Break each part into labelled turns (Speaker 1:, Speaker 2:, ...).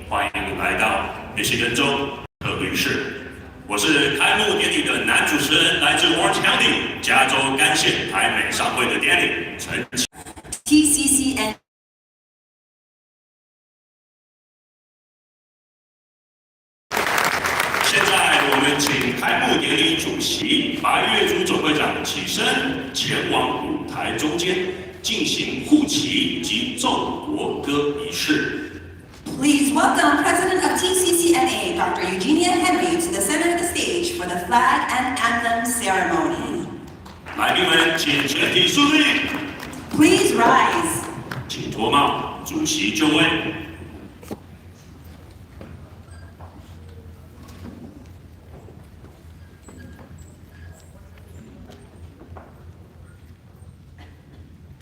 Speaker 1: 欢迎来到密西根州的旅市。我是开幕典礼的男主持人，来自 Loncheon 加州干线台美商会的典礼陈。
Speaker 2: TCCN。
Speaker 1: 现在我们请开幕典礼主席白月珠总会长起身，前往舞台中间进行护旗及奏国歌仪式。
Speaker 2: Please welcome President of TCCNA, Dr. Eugenia Hennry, to the center of the stage for the flag and anthem ceremony.
Speaker 1: 来宾们，请全体肃立。
Speaker 2: Please rise.
Speaker 1: 请脱帽，主席就位。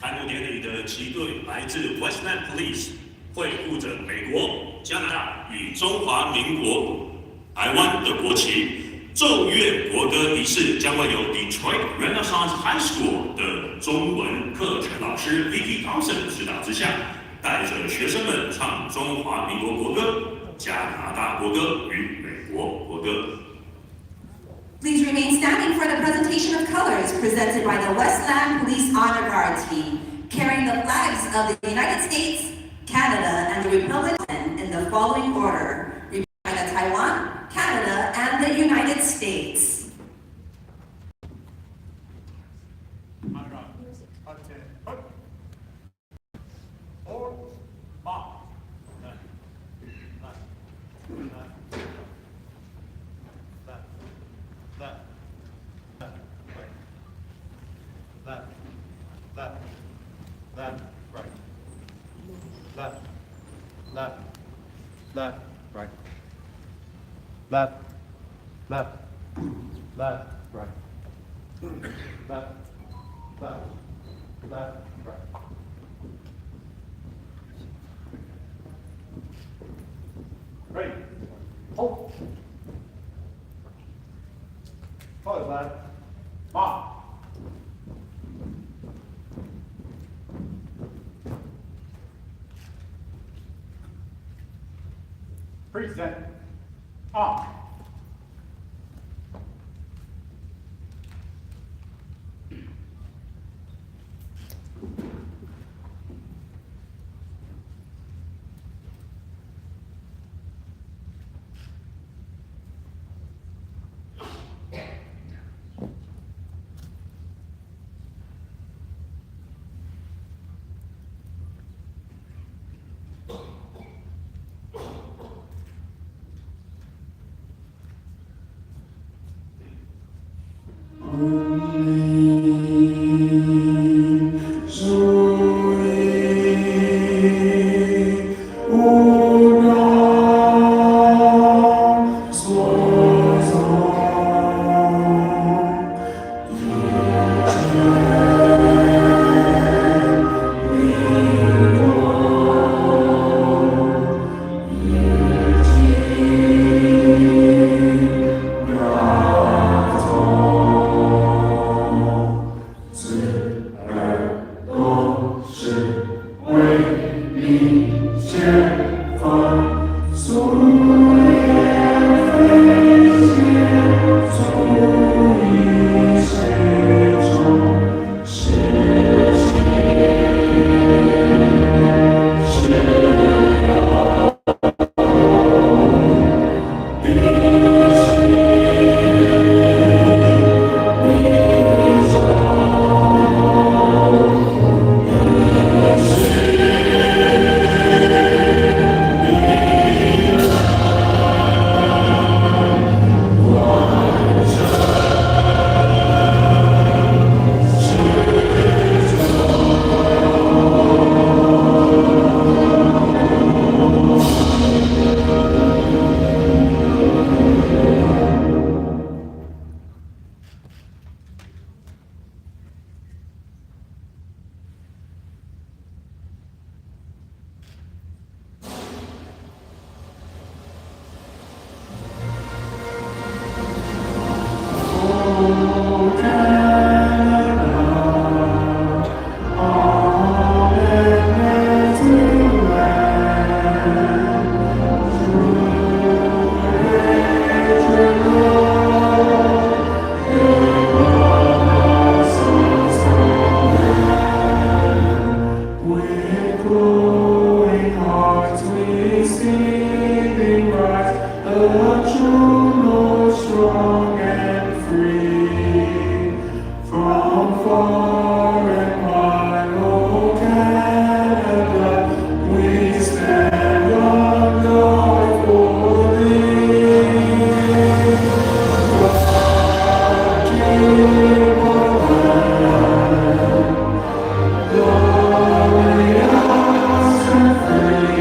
Speaker 1: 开幕典礼的旗队来自 Westland Police。 会护着美国、加拿大与中华民国台湾的国旗。奏乐国歌仪式将会由 Detroit Renaissance High School 的中文课程老师 Vicky Thompson 指导之下，带着学生们唱中华民国国歌、加拿大国歌与美国国歌。
Speaker 2: Please remain standing for the presentation of colors presented by the Westland Police Honor Guard team, carrying the flags of the United States, Canada, and the Republic in the following order: Republic of Taiwan, Canada, and the United States.
Speaker 3: Left, right. Left, left, left, right. Left, left, left, right. Ready. Hold. Pause, left. Off. Present. Off.
Speaker 4: strong and free, from far and wide, oh Canada, we stand on guard for thee. God, King of land, glorious and free,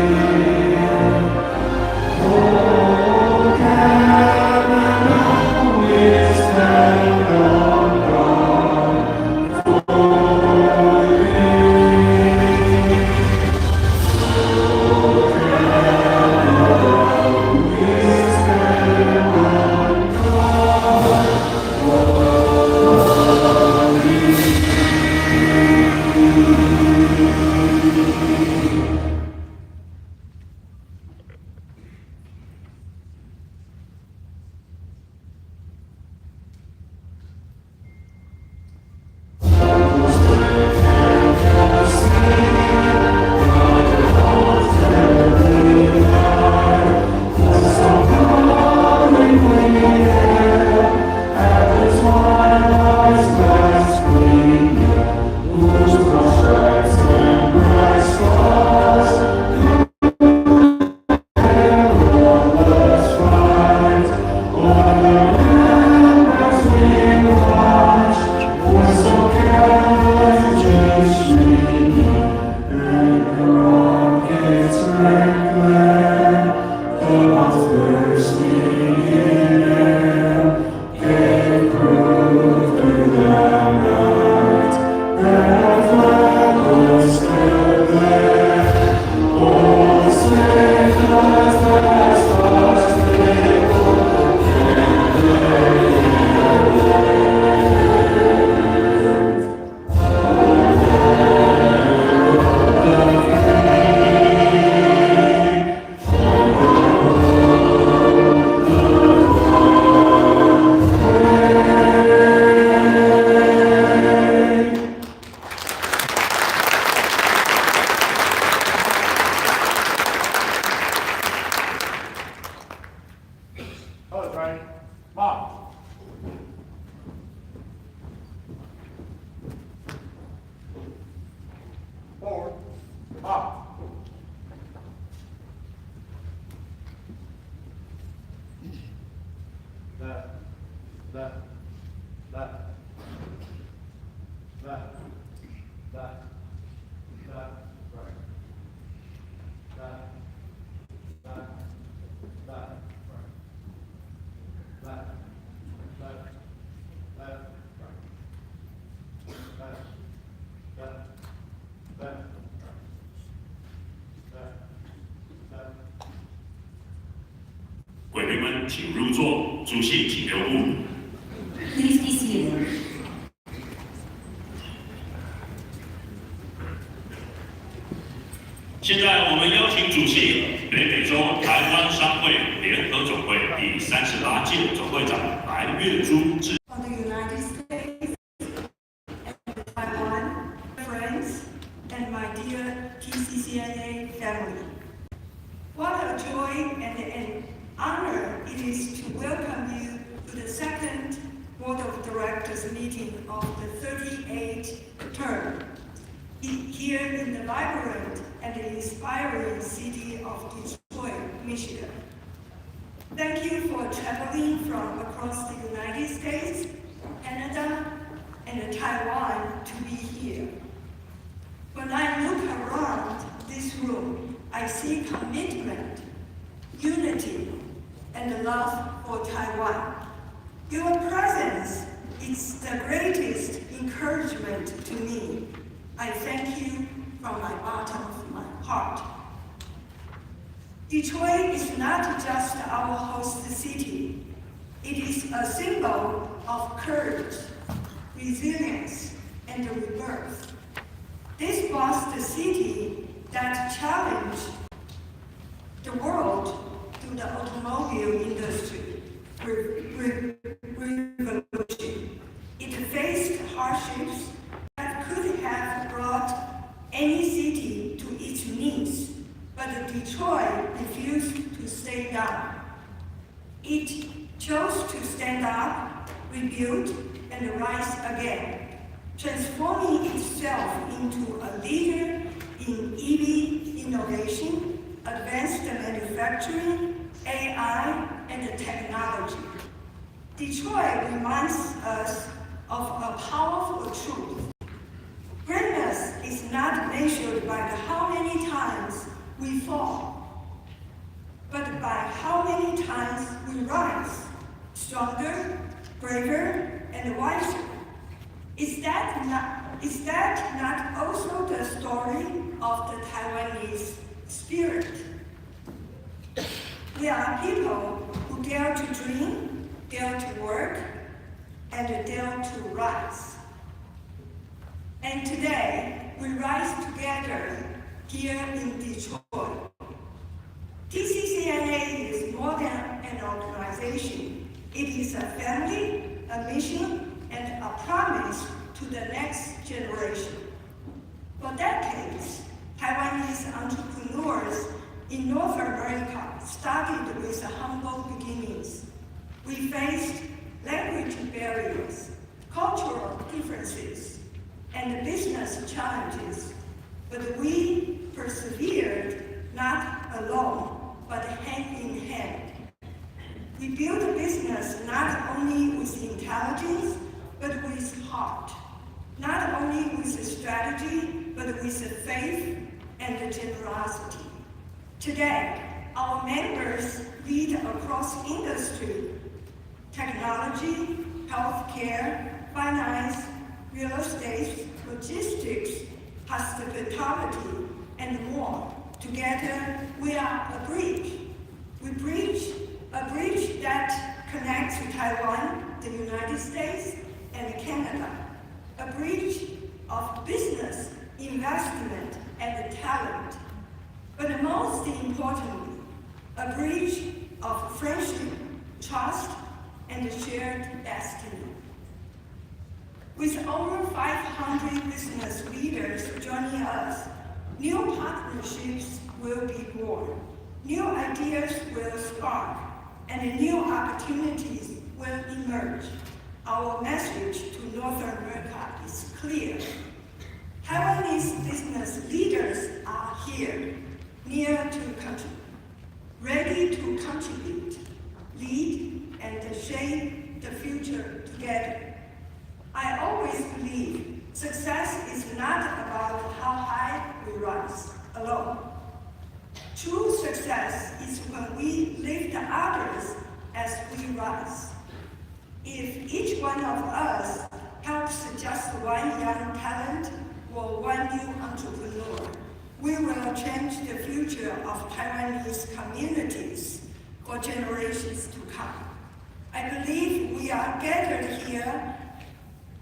Speaker 4: oh Canada, we stand on guard for thee. Oh Canada, we stand on guard for thee. Colors right. March. Forward. March. Left. Left. Left. Left. Left. Left. Right. Left. Left. Left. Right. Left, left, left, right. Left, left, left, right. Left, left.
Speaker 1: 贵宾们请入座，主席请留步。
Speaker 2: Please be seated.
Speaker 1: 现在我们邀请主席北美洲台湾商会联合总会第38届总会长白月珠致。
Speaker 5: of the United States and Taiwan, friends, and my dear TCCNA family. What a joy and an honor it is to welcome you to the second Board of Directors meeting of the 38th term here in the vibrant and inspiring city of Detroit, Michigan. Thank you for traveling from across the United States, Canada, and Taiwan to be here. When I look around this room, I see commitment, unity, and love for Taiwan. Your presence is the greatest encouragement to me. I thank you from my bottom of my heart. Detroit is not just our host city. It is a symbol of courage, resilience, and rebirth. This was the city that challenged the world through the automobile industry revolution. It faced hardships that could have brought any city to its knees, but Detroit refused to stay down. It chose to stand up, rebuild, and rise again, transforming itself into a leader in EV innovation, advanced manufacturing, AI, and technology. Detroit reminds us of a powerful truth. Greatness is not measured by how many times we fall, but by how many times we rise, stronger, braver, and wiser. Is that not also the story of the Taiwanese spirit? We are people who dare to dream, dare to work, and dare to rise. And today, we rise together here in Detroit. TCCNA is more than an organization. It is a family, a mission, and a promise to the next generation. For decades, Taiwanese entrepreneurs in North America started with humble beginnings. We faced language barriers, cultural differences, and business challenges, but we persevered not alone, but hand in hand. We built a business not only with intelligence, but with heart. Not only with strategy, but with faith and generosity. Today, our members lead across industry, technology, healthcare, finance, real estate, logistics, hospitality, and more. Together, we are a bridge. We bridge a bridge that connects Taiwan, the United States, and Canada. A bridge of business, investment, and talent. But most importantly, a bridge of friendship, trust, and shared destiny. With over 500 business leaders joining us, new partnerships will be born, new ideas will spark, and new opportunities will emerge. Our message to North America is clear. Taiwanese business leaders are here, near to contribute, ready to contribute, lead, and shape the future together. I always believe success is not about how high we rise alone. True success is when we lift others as we rise. If each one of us helps just one young talent or one new entrepreneur, we will change the future of Taiwanese communities for generations to come. I believe we are gathered here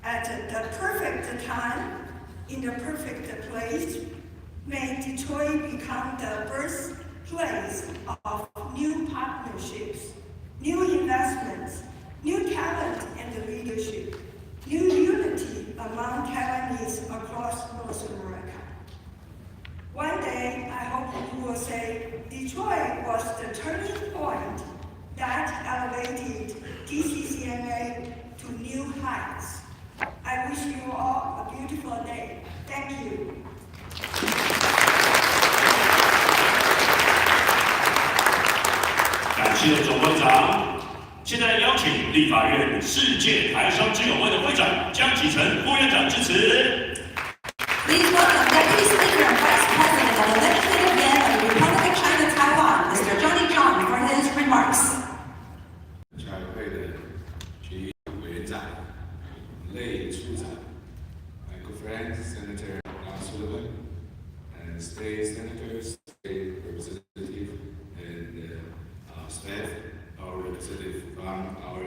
Speaker 5: at the perfect time, in the perfect place. May Detroit become the birthplace of new partnerships, new investments, new talent and leadership, new unity among Taiwanese across North America. One day, I hope you will say, Detroit was the turning point that elevated TCCNA to new heights. I wish you all a beautiful day. Thank you.
Speaker 1: 感谢总会长。现在邀请立法院世界台商之友会的会长江启臣副院长致辞。
Speaker 2: Please welcome Deputy Speaker and Vice President of the Legislative Yuan of the Republic of China, Taiwan, Mr. Johnny Zhang, for his remarks.
Speaker 6: 侨委会的决议委员长、类处长 my good friend Senator Sullivan and State Senators, State Representative, and staff, our representative from our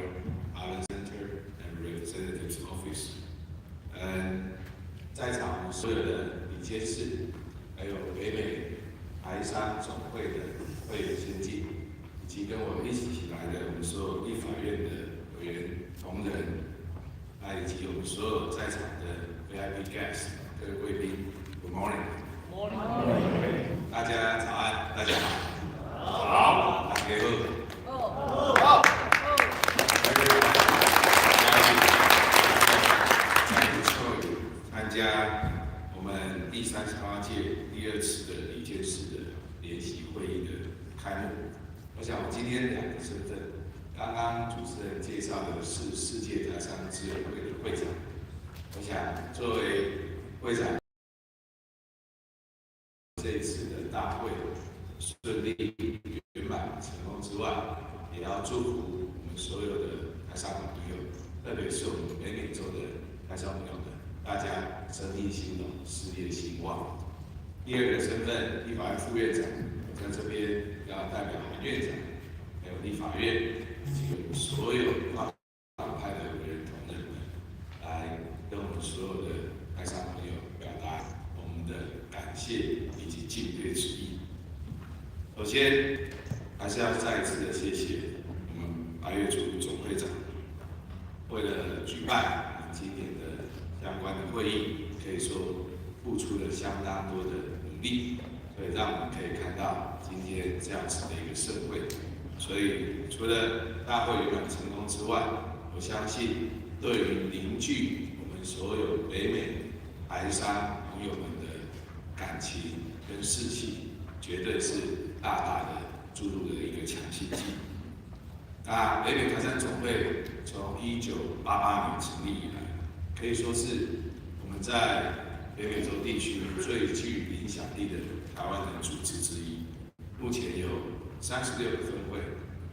Speaker 6: Island Center and Representative's Office. 在场所有的理监事，还有北美台商总会的会员先进，以及跟我一起来的我们所有立法院的委员同仁，以及我们所有在场的 VIP guests 各位贵宾 ，Good morning。大家早安，大家好。好。大家好。想我今天两个身份，刚刚主持人介绍的是世界台商自由会的会长，我想作为会长，这一次的大会顺利圆满成功之外，也要祝福我们所有的台商朋友，特别是我们北美洲的台商朋友们，大家生意兴隆，事业兴旺。第二个身份，立法院副院长，我在这边要代表韩院长，还有立法院以及我们所有跨党派的委员同仁们，来跟我们所有的台商朋友表达我们的感谢以及敬佩之意。首先，还是要再一次的谢谢我们8月组总会长，为了举办我们今年的相关的会议，可以说付出了相当多的努力，所以让我们可以看到今天这样子的一个盛会。所以除了大会圆满成功之外，我相信对于凝聚我们所有北美台商朋友们的感情跟士气，绝对是大大的注入了一个强心剂。那北美台商总会从1988年成立以来，可以说是我们在北美洲地区最具影响力的台湾人组织之一。目前有36个分会，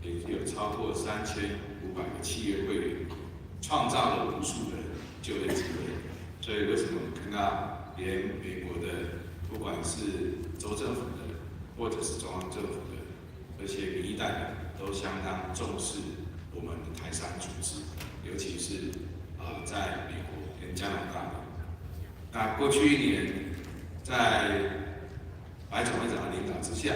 Speaker 6: 也有超过3500个企业会员，创造了无数的就业机会。所以为什么看到连美国的不管是州政府的，或者是中央政府的这些民意代表，都相当重视我们的台商组织，尤其是在美国跟加拿大。那过去1年，在白总会长的领导之下，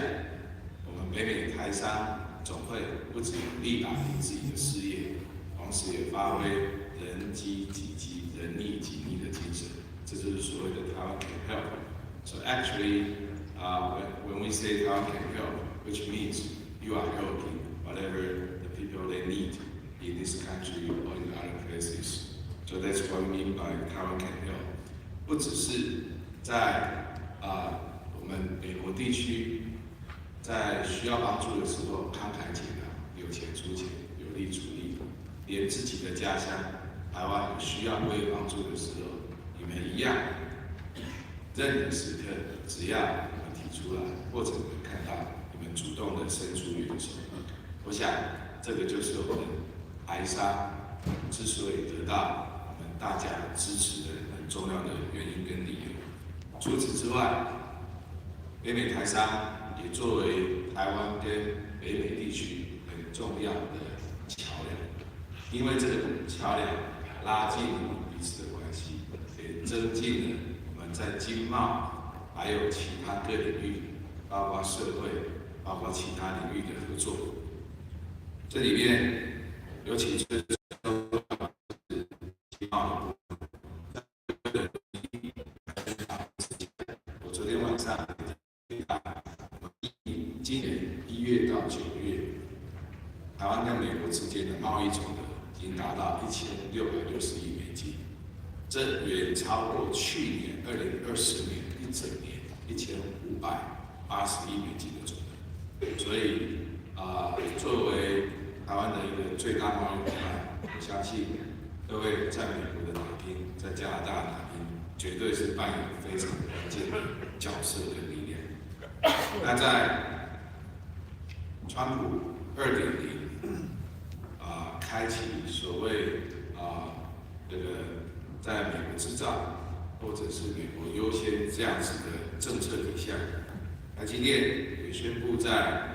Speaker 6: 我们北美台商总会不只有力打拼自己的事业，同时也发挥人机己机、人力己力的精神，这就是所谓的台湾 can help。So actually, when we say Taiwan can help, which means you are helping whatever the people they need in this country or in other places. So that's what we mean by Taiwan can help. 不只是在我们美国地区，在需要帮助的时候慷慨解囊，有钱出钱，有力出力，连自己的家乡台湾有需要为帮助的时候，你们一样，任何时刻只要你们提出来，或者我们看到你们主动的伸出援手，我想这个就是我们台商之所以得到我们大家支持的很重要的原因跟理由。除此之外，北美台商也作为台湾跟北美地区很重要的桥梁，因为这个桥梁拉近了彼此的关系，也增进了我们在经贸还有其他各领域，包括社会、包括其他领域的合作。这里面尤其是经贸的部分。我昨天晚上今年1月到9月，台湾跟美国之间的贸易总额已经达到1660亿美金，这远超过去年2020年一整年1580亿美金的总额。所以作为台湾的一个最大贸易伙伴，我相信各位在美国的打拼，在加拿大的打拼，绝对是扮演非常关键的角色跟力量。那在川普2.0开启所谓这个在美国制造或者是美国优先这样子的政策底下，台积电也宣布在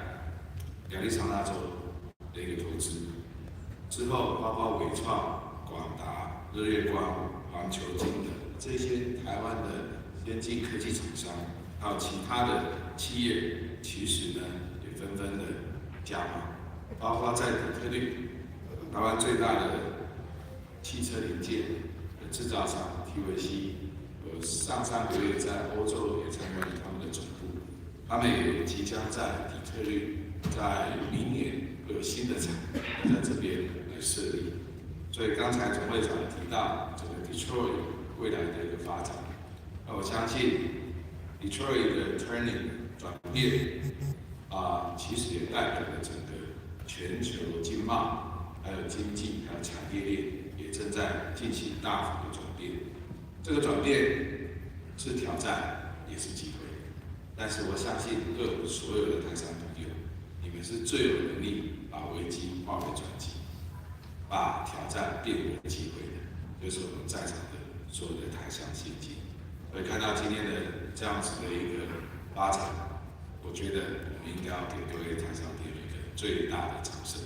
Speaker 6: 亚利桑那州的一个投资，之后包括伟创、广达、日月光、环球晶等这些台湾的先进科技厂商，还有其他的企业，其实呢也纷纷的加码，包括在底特律，台湾最大的汽车零件的制造商 TCCNA， 我上个月在欧洲也参观了他们的总部，他们也即将在底特律在明年会有新的厂在这边来设立。所以刚才总会长提到这个 Detroit 未来的一个发展，那我相信 Detroit 的 turning 转变其实也代表了整个全球经贸、还有经济、还有产业链也正在进行大幅的转变。这个转变是挑战，也是机会。但是我相信，对我们所有的台商朋友，你们是最有能力把危机化为转机，把挑战变为机会的，就是我们在场的所有的台商先进。所以看到今天的这样子的一个发展，我觉得我们应该要给各位台商朋友一个最大的掌声。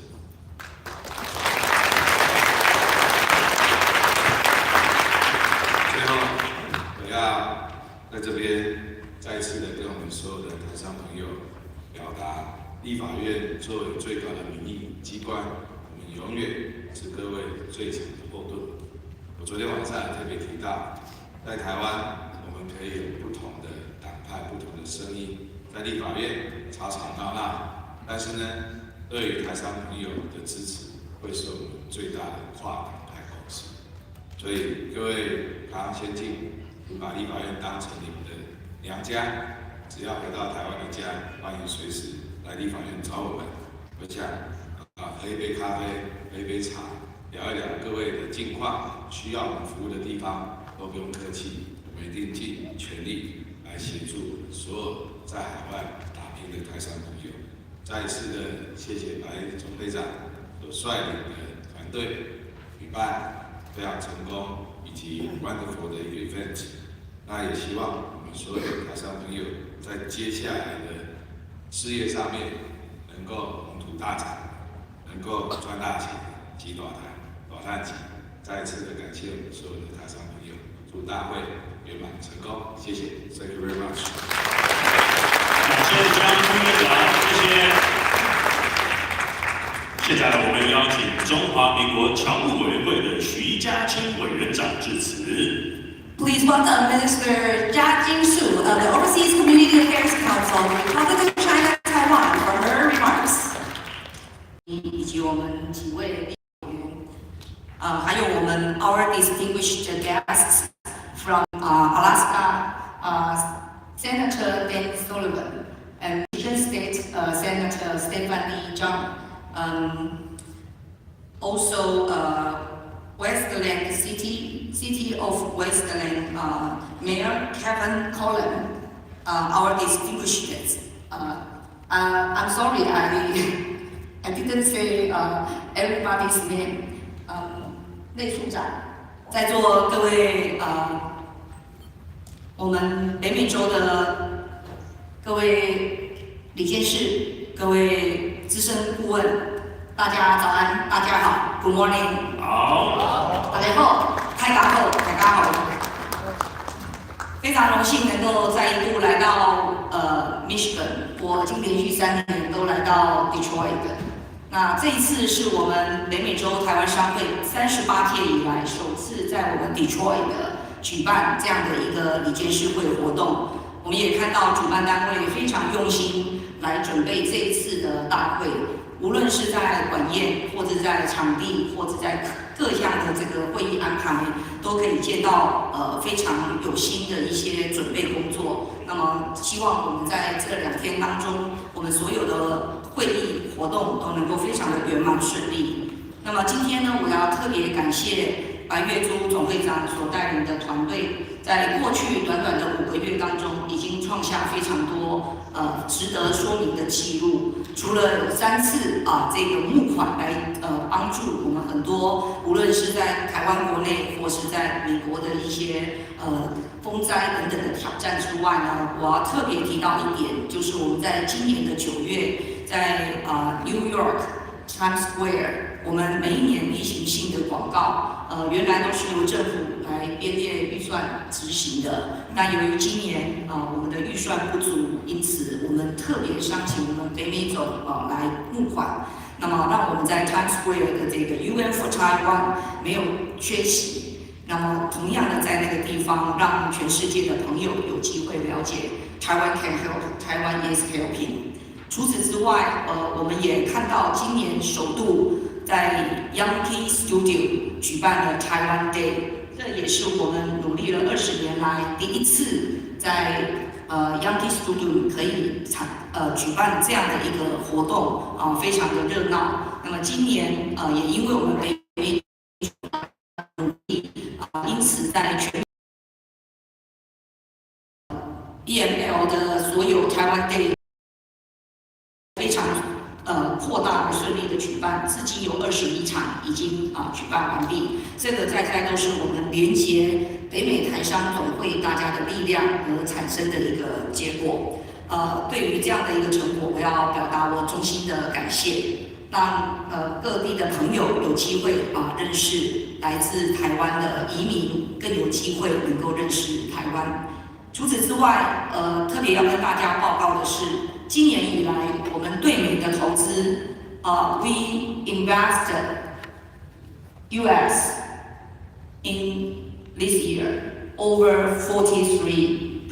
Speaker 6: 最后，我要在这边再次的跟我们所有的台商朋友表达，立法院作为最高的民意机关，我们永远是各位最强的后盾。我昨天晚上也特别提到，在台湾我们可以有不同的党派、不同的声音，在立法院吵吵闹闹，但是呢，对于台商朋友的支持，会是我们最大的跨党派共识。所以各位台商先进，把立法院当成你们的娘家，只要回到台湾的家，欢迎随时来立法院找我们。我想喝一杯咖啡，喝一杯茶，聊一聊各位的近况，需要我们服务的地方都不用客气，我们一定尽全力来协助所有在海外打拼的台商朋友。再一次的谢谢白总会长所率领的团队举办非常成功以及 wonderful 的一个 event。那也希望我们所有的台商朋友在接下来的事业上面能够宏图大展，能够赚大钱，积大财，大赚钱。再一次的感谢我们所有的台商朋友，祝大会圆满成功，谢谢 ，Thank you very much。
Speaker 1: 感谢江副院长，谢谢。现在我们邀请中华民国侨务委员会的徐家清委员长致辞。
Speaker 2: Please welcome Minister Jia Jingsu of the Overseas Community Affairs Council, Republic of China, Taiwan, for her remarks. 以及我们几位委员，还有我们 our distinguished guests from Alaska, Senator Dan Sullivan and Michigan State Senator Stephanie Zhang. Also, Westland City of Westland Mayor Kevin Collin, our distinguished guests. I'm sorry, I didn't say everybody's name. 内署长，在座各位我们北美洲的各位理监事、各位资深顾问，大家早安，大家好 ，Good morning。
Speaker 1: 好，
Speaker 2: 大家好，大家好。非常荣幸能够再一度来到Michigan， 我已经连续3年都来到 Detroit。那这一次是我们北美洲台湾商会38届以来首次在我们 Detroit 举办这样的一个理监事会活动。我们也看到主办单位非常用心来准备这一次的大会，无论是在晚宴，或者在场地，或者在各项的这个会议安排，都可以见到非常有心的一些准备工作。那么希望我们在这2天当中，我们所有的会议活动都能够非常的圆满顺利。那么今天呢，我要特别感谢白月珠总会长所带领的团队，在过去短短的5个月当中，已经创下非常多值得说明的记录。除了有3次这个募款来帮助我们很多，无论是在台湾国内或是在美国的一些风灾等等的挑战之外呢，我要特别提到一点，就是我们在今年的9月，在New York Times Square， 我们每一年例行性的广告，原来都是由政府来编列预算执行的。那由于今年我们的预算不足，因此我们特别商请我们北美总来募款。那么让我们在 Times Square 的这个 UN for Taiwan 没有缺席。那么同样的，在那个地方，让全世界的朋友有机会了解 Taiwan can help, Taiwan is helping。除此之外，我们也看到今年首度在 Yankee Studio 举办了 Taiwan Day， 这也是我们努力了20年来第一次在
Speaker 7: Young Student 可以举办这样的一个活动非常的热闹。那么今年也因为我们北美努力因此在全EML 的所有台湾 Day 非常扩大而顺利的举办，至今有21场已经举办完毕。这个在都是我们连接北美台商总会大家的力量而产生的一个结果。对于这样的一个成果，我要表达我衷心的感谢，让各地的朋友有机会认识来自台湾的移民，更有机会能够认识台湾。除此之外，特别要跟大家报告的是，今年以来我们对美的投资，we invested US in this year over 43%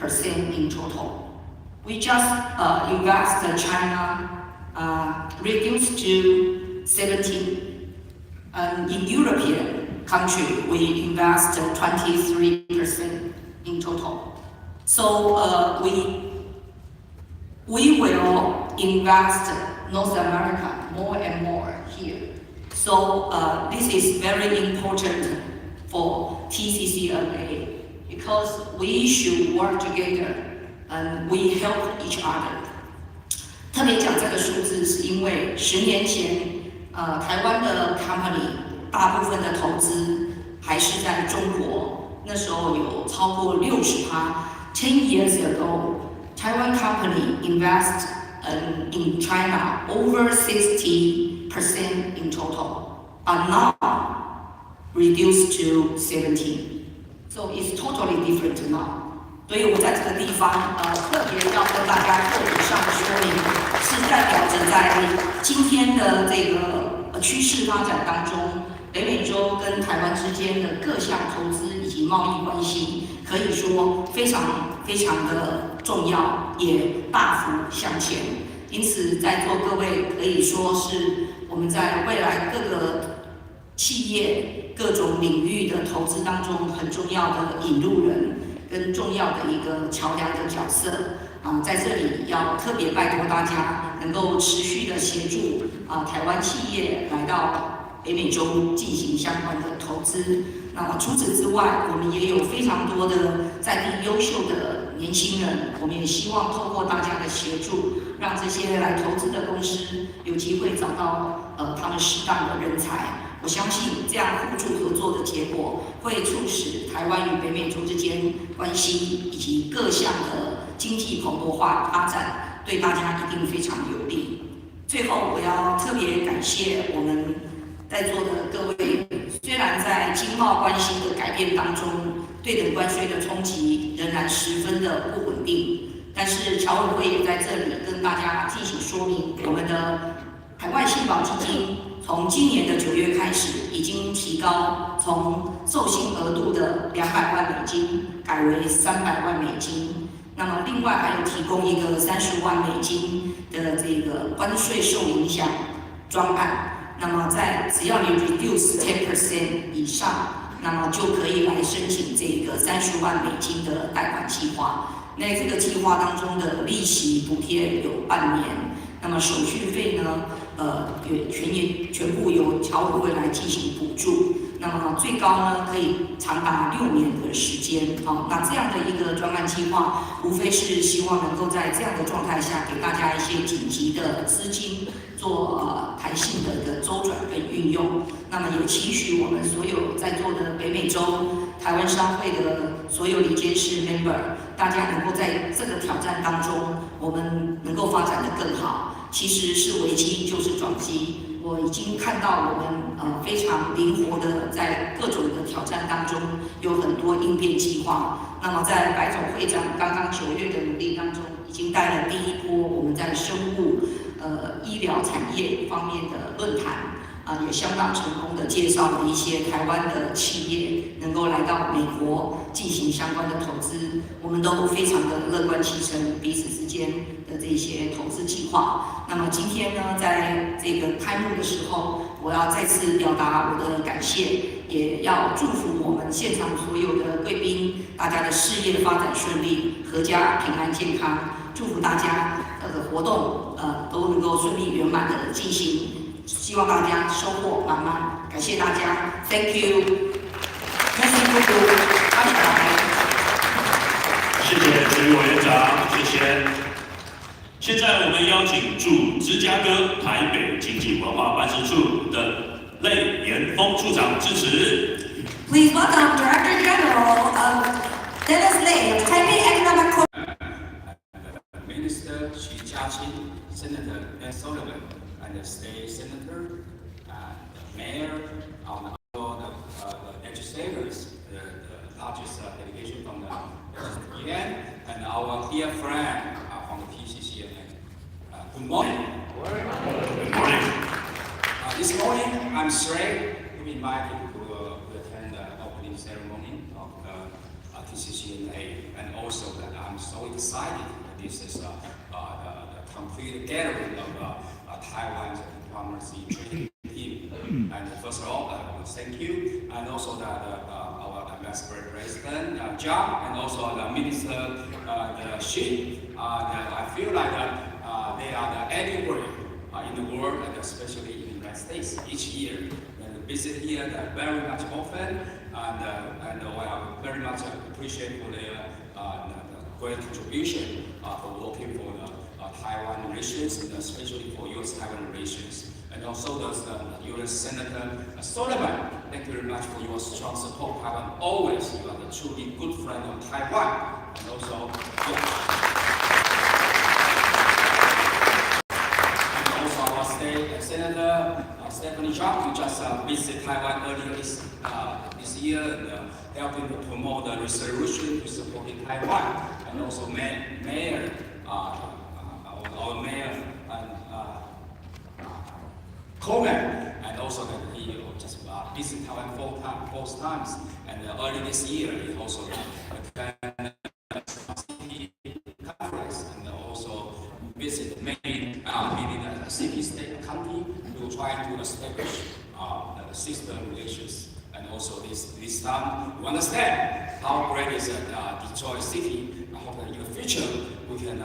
Speaker 7: in total. We just invest China reduced to 17. In European country, we invest 23% in total. So we will invest North America more and more here. So this is very important for TCCNA because we should work together and we help each other. 特别讲这个数字，是因为10年前，台湾的 company 大部分的投资还是在中国，那时候有超过60%。10 years ago, Taiwan company invest in China over 60% in total, but now reduced to 17. So it's totally different now. 所以我在这个地方特别要跟大家特别上说明，是代表着在今天的这个趋势发展当中，北美洲跟台湾之间的各项投资以及贸易关系，可以说非常的重要，也大幅向前。因此，在座各位可以说是我们在未来各个企业、各种领域的投资当中很重要的引路人跟重要的一个桥梁的角色。在这里要特别拜托大家能够持续的协助台湾企业来到北美洲进行相关的投资。那么除此之外，我们也有非常多的在地优秀的年轻人，我们也希望透过大家的协助，让这些来投资的公司有机会找到他们适当的人才。我相信这样互助合作的结果，会促使台湾与北美洲之间关系以及各项的经济蓬勃化发展，对大家一定非常有利。最后，我要特别感谢我们在座的各位，虽然在经贸关系的改变当中，对等关税的冲击仍然十分的不稳定，但是侨委会也在这里跟大家进行说明，我们的海外信保基金从今年的9月开始，已经提高从授信额度的200万美金改为300万美金。那么另外还有提供一个30万美金的这个关税受影响专案。那么只要你 reduce 10% 以上，那么就可以来申请这个30万美金的贷款计划。那这个计划当中的利息补贴有半年，那么手续费呢，全部由侨委会来进行补助。那么最高呢，可以长达6年的时间。那这样的一个专案计划，无非是希望能够在这样的状态下，给大家一些紧急的资金做弹性的一个周转跟运用。那么也期许我们所有在座的北美洲台湾商会的所有理监事 member， 大家能够在这个挑战当中，我们能够发展得更好。其实是危机就是转机。我已经看到我们非常灵活的在各种的挑战当中有很多应变计划。那么在白总会长刚刚9月的努力当中，已经带了第一波我们在生物医疗产业方面的论坛。也相当成功的介绍了一些台湾的企业能够来到美国进行相关的投资，我们都非常的乐观其成彼此之间的这些投资计划。那么今天呢，在这个开幕的时候，我要再次表达我的感谢，也要祝福我们现场所有的贵宾，大家的事业发展顺利，阖家平安健康，祝福大家的活动都能够顺利圆满的进行，希望大家收获满满，感谢大家 ，Thank you，Merci beaucoup，阿里巴巴。
Speaker 1: 谢谢陈委员长，谢谢。现在我们邀请驻芝加哥台北经济文化办事处的类延峰处长致辞。
Speaker 2: Please welcome Director General of Dennis Lay of Taipei Economic Corporation.
Speaker 8: Minister Xi Jiaqing, Senator Ed Sullivan, and the State Senator, the Mayor, all the legislators, the largest delegation from the UN, and our dear friend from the TCCNA. Good morning.
Speaker 1: Good morning.
Speaker 8: This morning, I'm thrilled to be invited to attend the opening ceremony of TCCNA, and also that I'm so excited that this is the complete gathering of Taiwan's diplomacy training team. And first of all, I want to thank you, and also our Ambassador President John, and also the Minister Xi. I feel like they are everywhere in the world, and especially in the United States each year. And visit here very much often, and I very much appreciate for their great contribution for working for the Taiwan relations, and especially for U.S.-Taiwan relations. And also there's the U.S. Senator Sullivan. Thank you very much for your strong support. Taiwan always, you are the truly good friend of Taiwan. And also, our State Senator Stephanie Chang, who just visited Taiwan earlier this year, and helping to promote the resolution to support Taiwan, and also Mayor, our Mayor Coleman, and also that he just visited Taiwan four times, and early this year he also attended conference, and also visit many city, state, county to try to establish the system relations. And also this time we understand how great is Detroit City. I hope that in the future we can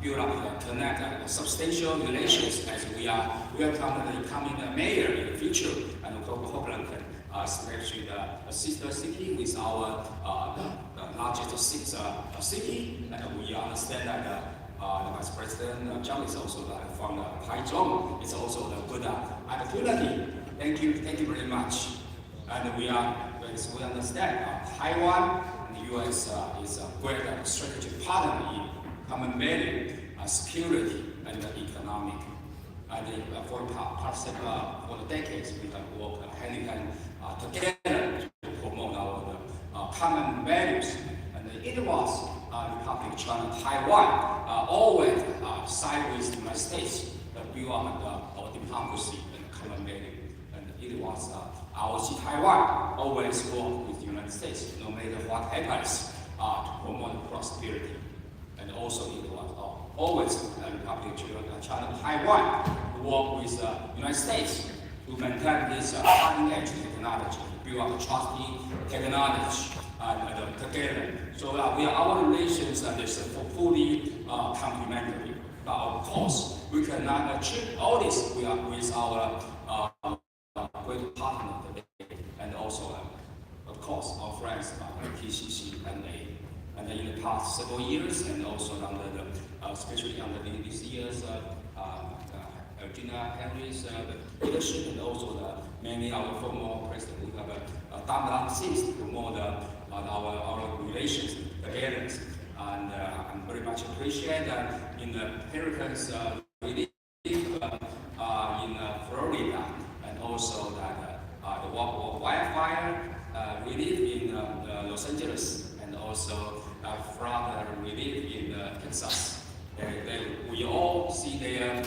Speaker 8: build up, connect substantial relations as we are becoming a mayor in the future, and hope that can establish the sister city with our largest city, and we understand that the Vice President John is also from Taichung. It's also a good opportunity. Thank you very much. And we understand Taiwan and the U.S. is a great strategic partner in common value, security, and economic. And for the decades, we have worked hand in hand together to promote our common values. And it was Republic of China, Taiwan, always side with the United States to build up our democracy and common value. And it was our Taiwan always work with the United States, no matter what happens, to promote prosperity. And also it was always the Republic of China, Taiwan, work with the United States to maintain this cutting-edge technology, build up trusting technology together. So our relations is fully complementary. But of course, we cannot achieve all this with our great partner today, and also, of course, our friends TCCNA. And in the past several years, and also under especially under this year's Hennry's leadership, and also many our former president, we have done things to promote our relations together. And I very much appreciate that in the hurricanes relief in Florida, and also that the wildfire relief in Los Angeles, and also flood relief in Texas. We all see their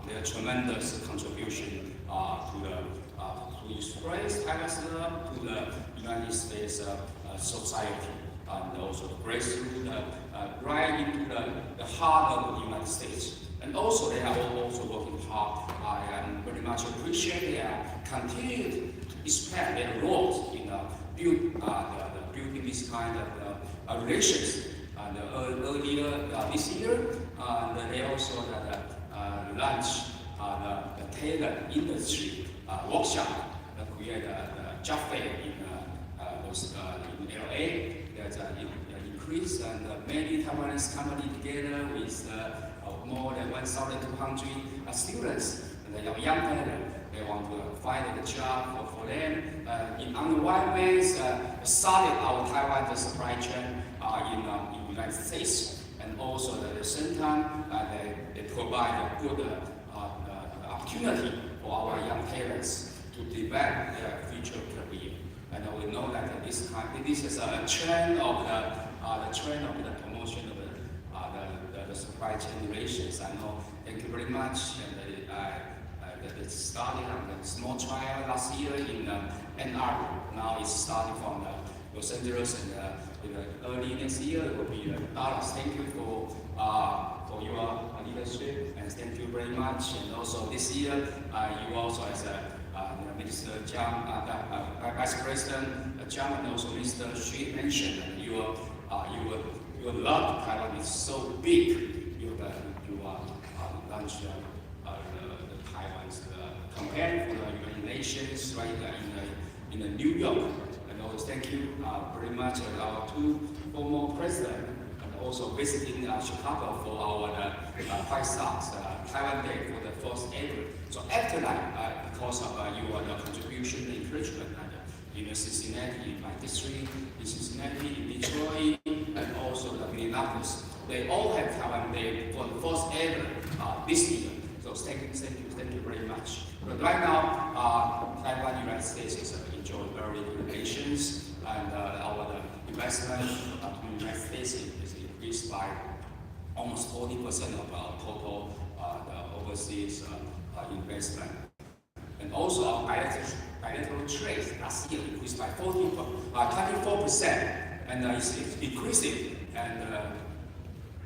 Speaker 8: their tremendous contribution to express Taiwan's love to the United States society, and also to break through right into the heart of the United States. And also they are also working hard. I very much appreciate their continued expand their roles in building this kind of relations. And earlier this year, they also launched the talent industry workshop that created a job fair in LA. There's an increase and many Taiwanese companies together with more than 1,200 students. And the young talent, they want to find a job for them. On the one way, started our Taiwan supply chain in the United States, and also at the same time they provide a good opportunity for our young parents to develop their future career. And we know that this is a trend of the promotion of the supply chain relations. I know. Thank you very much. And it started on a small trial last year in Ann Arbor. Now it's starting from Los Angeles, and early next year it will be Dallas. Thank you for your leadership, and thank you very much. And also this year, you also as Minister Jiang, Vice President Jiang, and also Minister Xu mentioned that your love to Taiwan is so big. You launched the Taiwan's campaign for the United Nations right in New York. And also thank you very much our two former presidents, and also visiting Chicago for our White Sox Taiwan Day for the first ever. So after that, because of your contribution and encouragement, in Cincinnati, in my district, in Cincinnati, in Detroit, and also the Minneapolis, they all have Taiwan Day for the first ever this year. So thank you very much. But right now, Taiwan, United States is enjoying very good relations, and our investment to the United States is increased by almost 40% of our total overseas investment. And also our bilateral trade last year increased by 24%, and it's increasing. And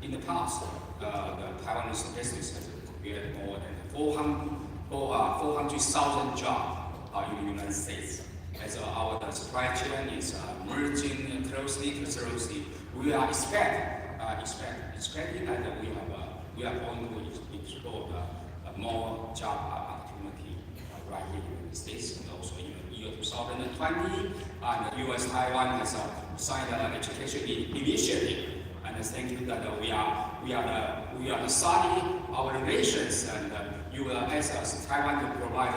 Speaker 8: in the past, the Taiwanese business has created more than 400,000 jobs in the United States. As our supply chain is merging closely, we are expecting that we are going to explore more job opportunity right here in the United States, and also in the year 2020, the U.S.-Taiwan has signed an education initiative. And thank you that we are starting our relations, and you as a Taiwan to provide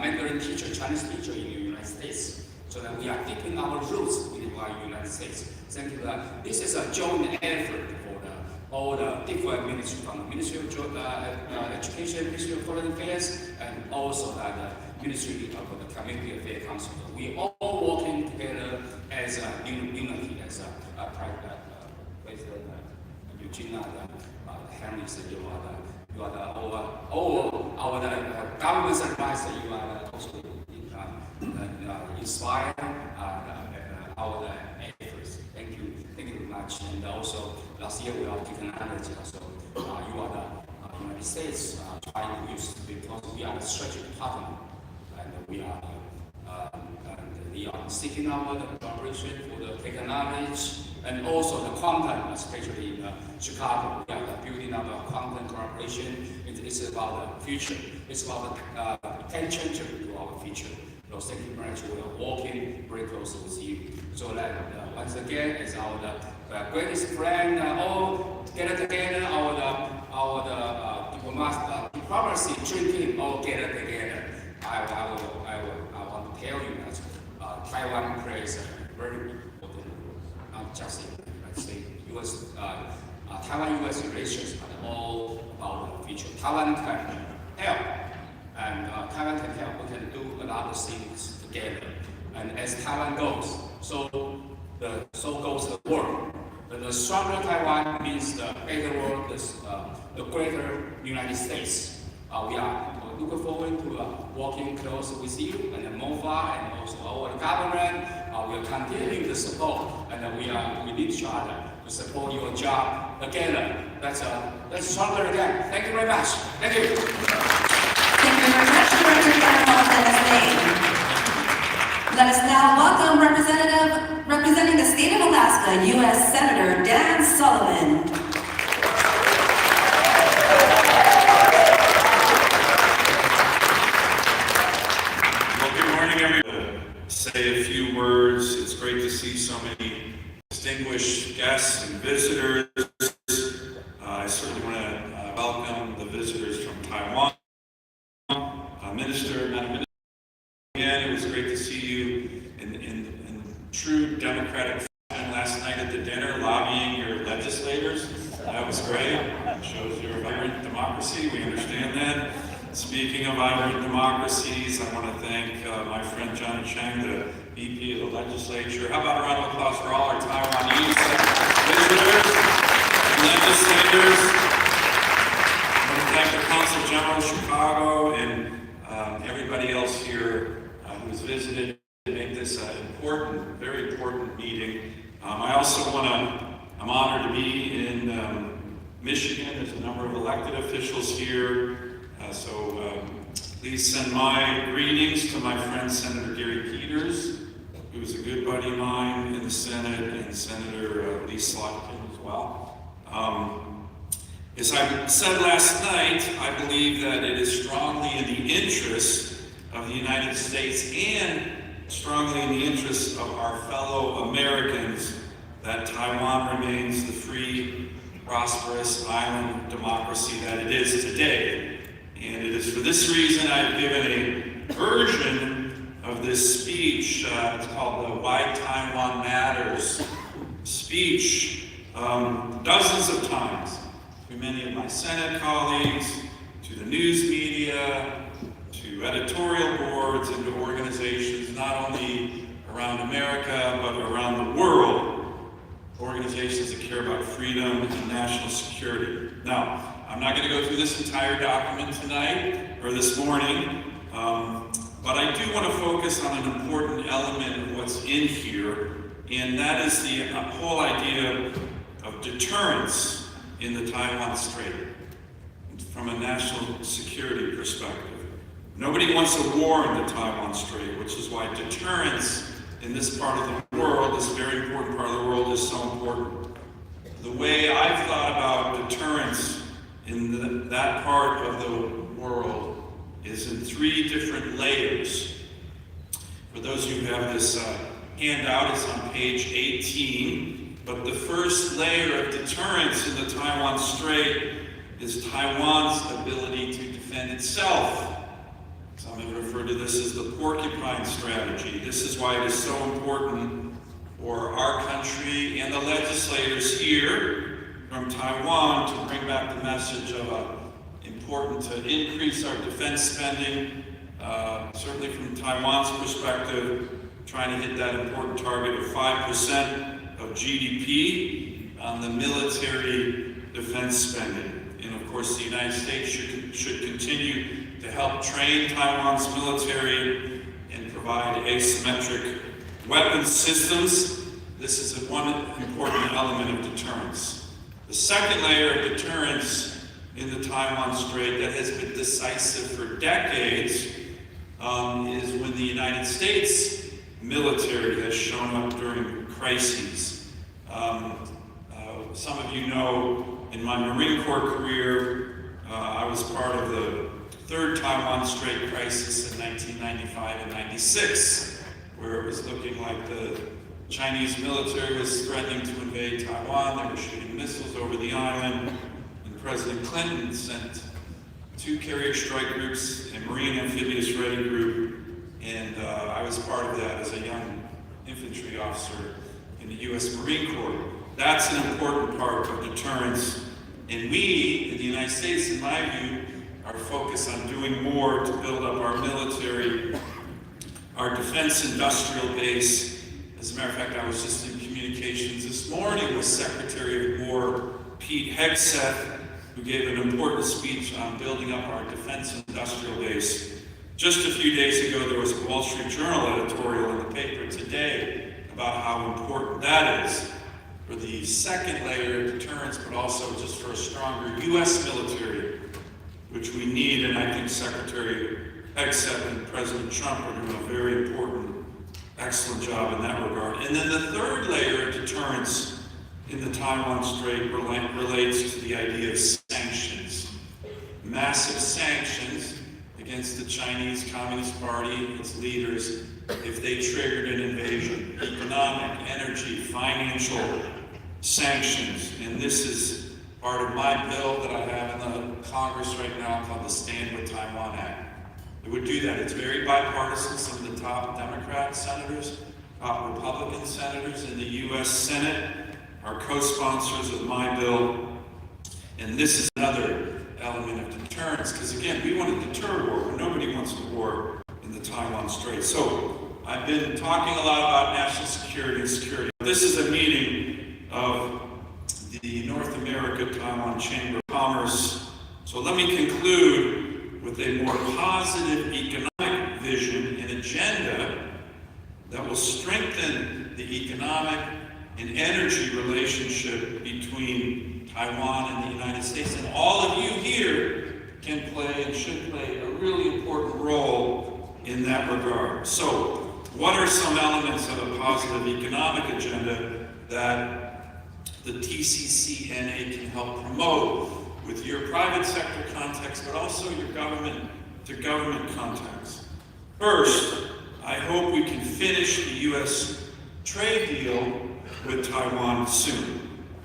Speaker 8: Mandarin teacher, Chinese teacher in the United States, so that we are deepening our roots in the United States. Thank you. This is a joint effort for all the different ministries, from the Ministry of Education, Ministry of Foreign Affairs, and also the Ministry of the Community Affairs Council. We are all working together as a unity, as a President Eugenia, Hennry said you are our government's advisor. You are also inspire our efforts. Thank you very much. And also last year we are given knowledge. So you are the United States trying to use, because we are a strategic partner, and we are seeking our cooperation for the technology and also the quantum, especially in Chicago. We are building up a quantum cooperation. It's about the future. It's about the potential to our future. So thank you very much. We are working very closely with you. So that once again, as our greatest friend, all together, our diplomacy drinking all together. I want to tell you that Taiwan plays a very important role, not just in the United States. Taiwan-U.S. relations are all about the future. Taiwan can help, and Taiwan can help. We can do a lot of things together. And as Taiwan goes, so goes the world. The stronger Taiwan means the better world, the greater United States. We are looking forward to working close with you and MOFA and also our government. We are continuing to support, and we need each other to support your job together. Let's stronger again. Thank you very much. Thank you.
Speaker 2: Thank you very much, Director General NSA. Let us now welcome representing the state of Alaska, U.S. Senator Dan Sullivan.
Speaker 1: Say a few words. It's great to see so many distinguished guests and visitors. I certainly want to welcome the visitors from Taiwan. Madam Minister, again, it was great to see you in true democratic fashion last night at the dinner, lobbying your legislators. That was great. It shows you're a vibrant democracy. We understand that. Speaking of vibrant democracies, I want to thank my friend Johnny Chang, the VP of the legislature. How about a round of applause for all our Taiwanese visitors, legislators? I want to thank the Consul General of Chicago and everybody else here who's visited to make this important, very important meeting. I'm honored to be in Michigan. There's a number of elected officials here. So please send my greetings to my friend Senator Gary Peters, who is a good buddy of mine in the Senate, and Senator Lee Slotkin as well. As I said last night, I believe that it is strongly in the interest of the United States and strongly in the interest of our fellow Americans that Taiwan remains the free, prosperous island democracy that it is today. And it is for this reason I've given a version of this speech. It's called the Why Taiwan Matters speech, dozens of times to many of my Senate colleagues, to the news media, to editorial boards, and to organizations not only around America, but around the world, organizations that care about freedom and national security. Now, I'm not going to go through this entire document tonight or this morning, but I do want to focus on an important element of what's in here, and that is the whole idea of deterrence in the Taiwan Strait from a national security perspective. Nobody wants a war in the Taiwan Strait, which is why deterrence in this part of the world, this very important part of the world, is so important. The way I've thought about deterrence in that part of the world is in three different layers. For those who have this handout, it's on page 18. But the first layer of deterrence in the Taiwan Strait is Taiwan's ability to defend itself. Some have referred to this as the porcupine strategy. This is why it is so important for our country and the legislators here from Taiwan to bring back the message of important to increase our defense spending, certainly from Taiwan's perspective, trying to hit that important target of 5% of GDP on the military defense spending. And of course, the United States should continue to help train Taiwan's military and provide asymmetric weapons systems. This is one important element of deterrence. The second layer of deterrence in the Taiwan Strait that has been decisive for decades is when the United States military has shown up during crises. Some of you know, in my Marine Corps career, I was part of the third Taiwan Strait crisis in 1995 and 96, where it was looking like the Chinese military was threatening to invade Taiwan. They were shooting missiles over the island, and President Clinton sent 2 carrier strike groups, a Marine amphibious ready group, and I was part of that as a young infantry officer in the U.S. Marine Corps. That's an important part of deterrence, and we, in the United States, in my view, are focused on doing more to build up our military, our defense industrial base. As a matter of fact, I was just in communications this morning with Secretary of War Pete Hegseth,
Speaker 9: who gave an important speech on building up our defense industrial base. Just a few days ago, there was a Wall Street Journal editorial in the paper today about how important that is for the second layer of deterrence, but also just for a stronger U.S. military, which we need, and I think Secretary Hegseth and President Trump are doing a very important, excellent job in that regard. And then the third layer of deterrence in the Taiwan Strait relates to the idea of sanctions. Massive sanctions against the Chinese Communist Party and its leaders if they triggered an invasion. Economic, energy, financial sanctions. And this is part of my bill that I have in the Congress right now called the Stand with Taiwan Act. It would do that. It's very bipartisan. Some of the top Democrat senators, top Republican senators in the U.S. Senate are co-sponsors of my bill. And this is another element of deterrence, because again, we want to deter war, but nobody wants a war in the Taiwan Strait. So I've been talking a lot about national security and security. This is a meeting of the North America Taiwan Chamber of Commerce. So let me conclude with a more positive economic vision and agenda that will strengthen the economic and energy relationship between Taiwan and the United States. And all of you here can play and should play a really important role in that regard. So, what are some elements of a positive economic agenda that the TCCNA can help promote with your private sector context, but also your government-to-government context? First, I hope we can finish the U.S. trade deal with Taiwan soon.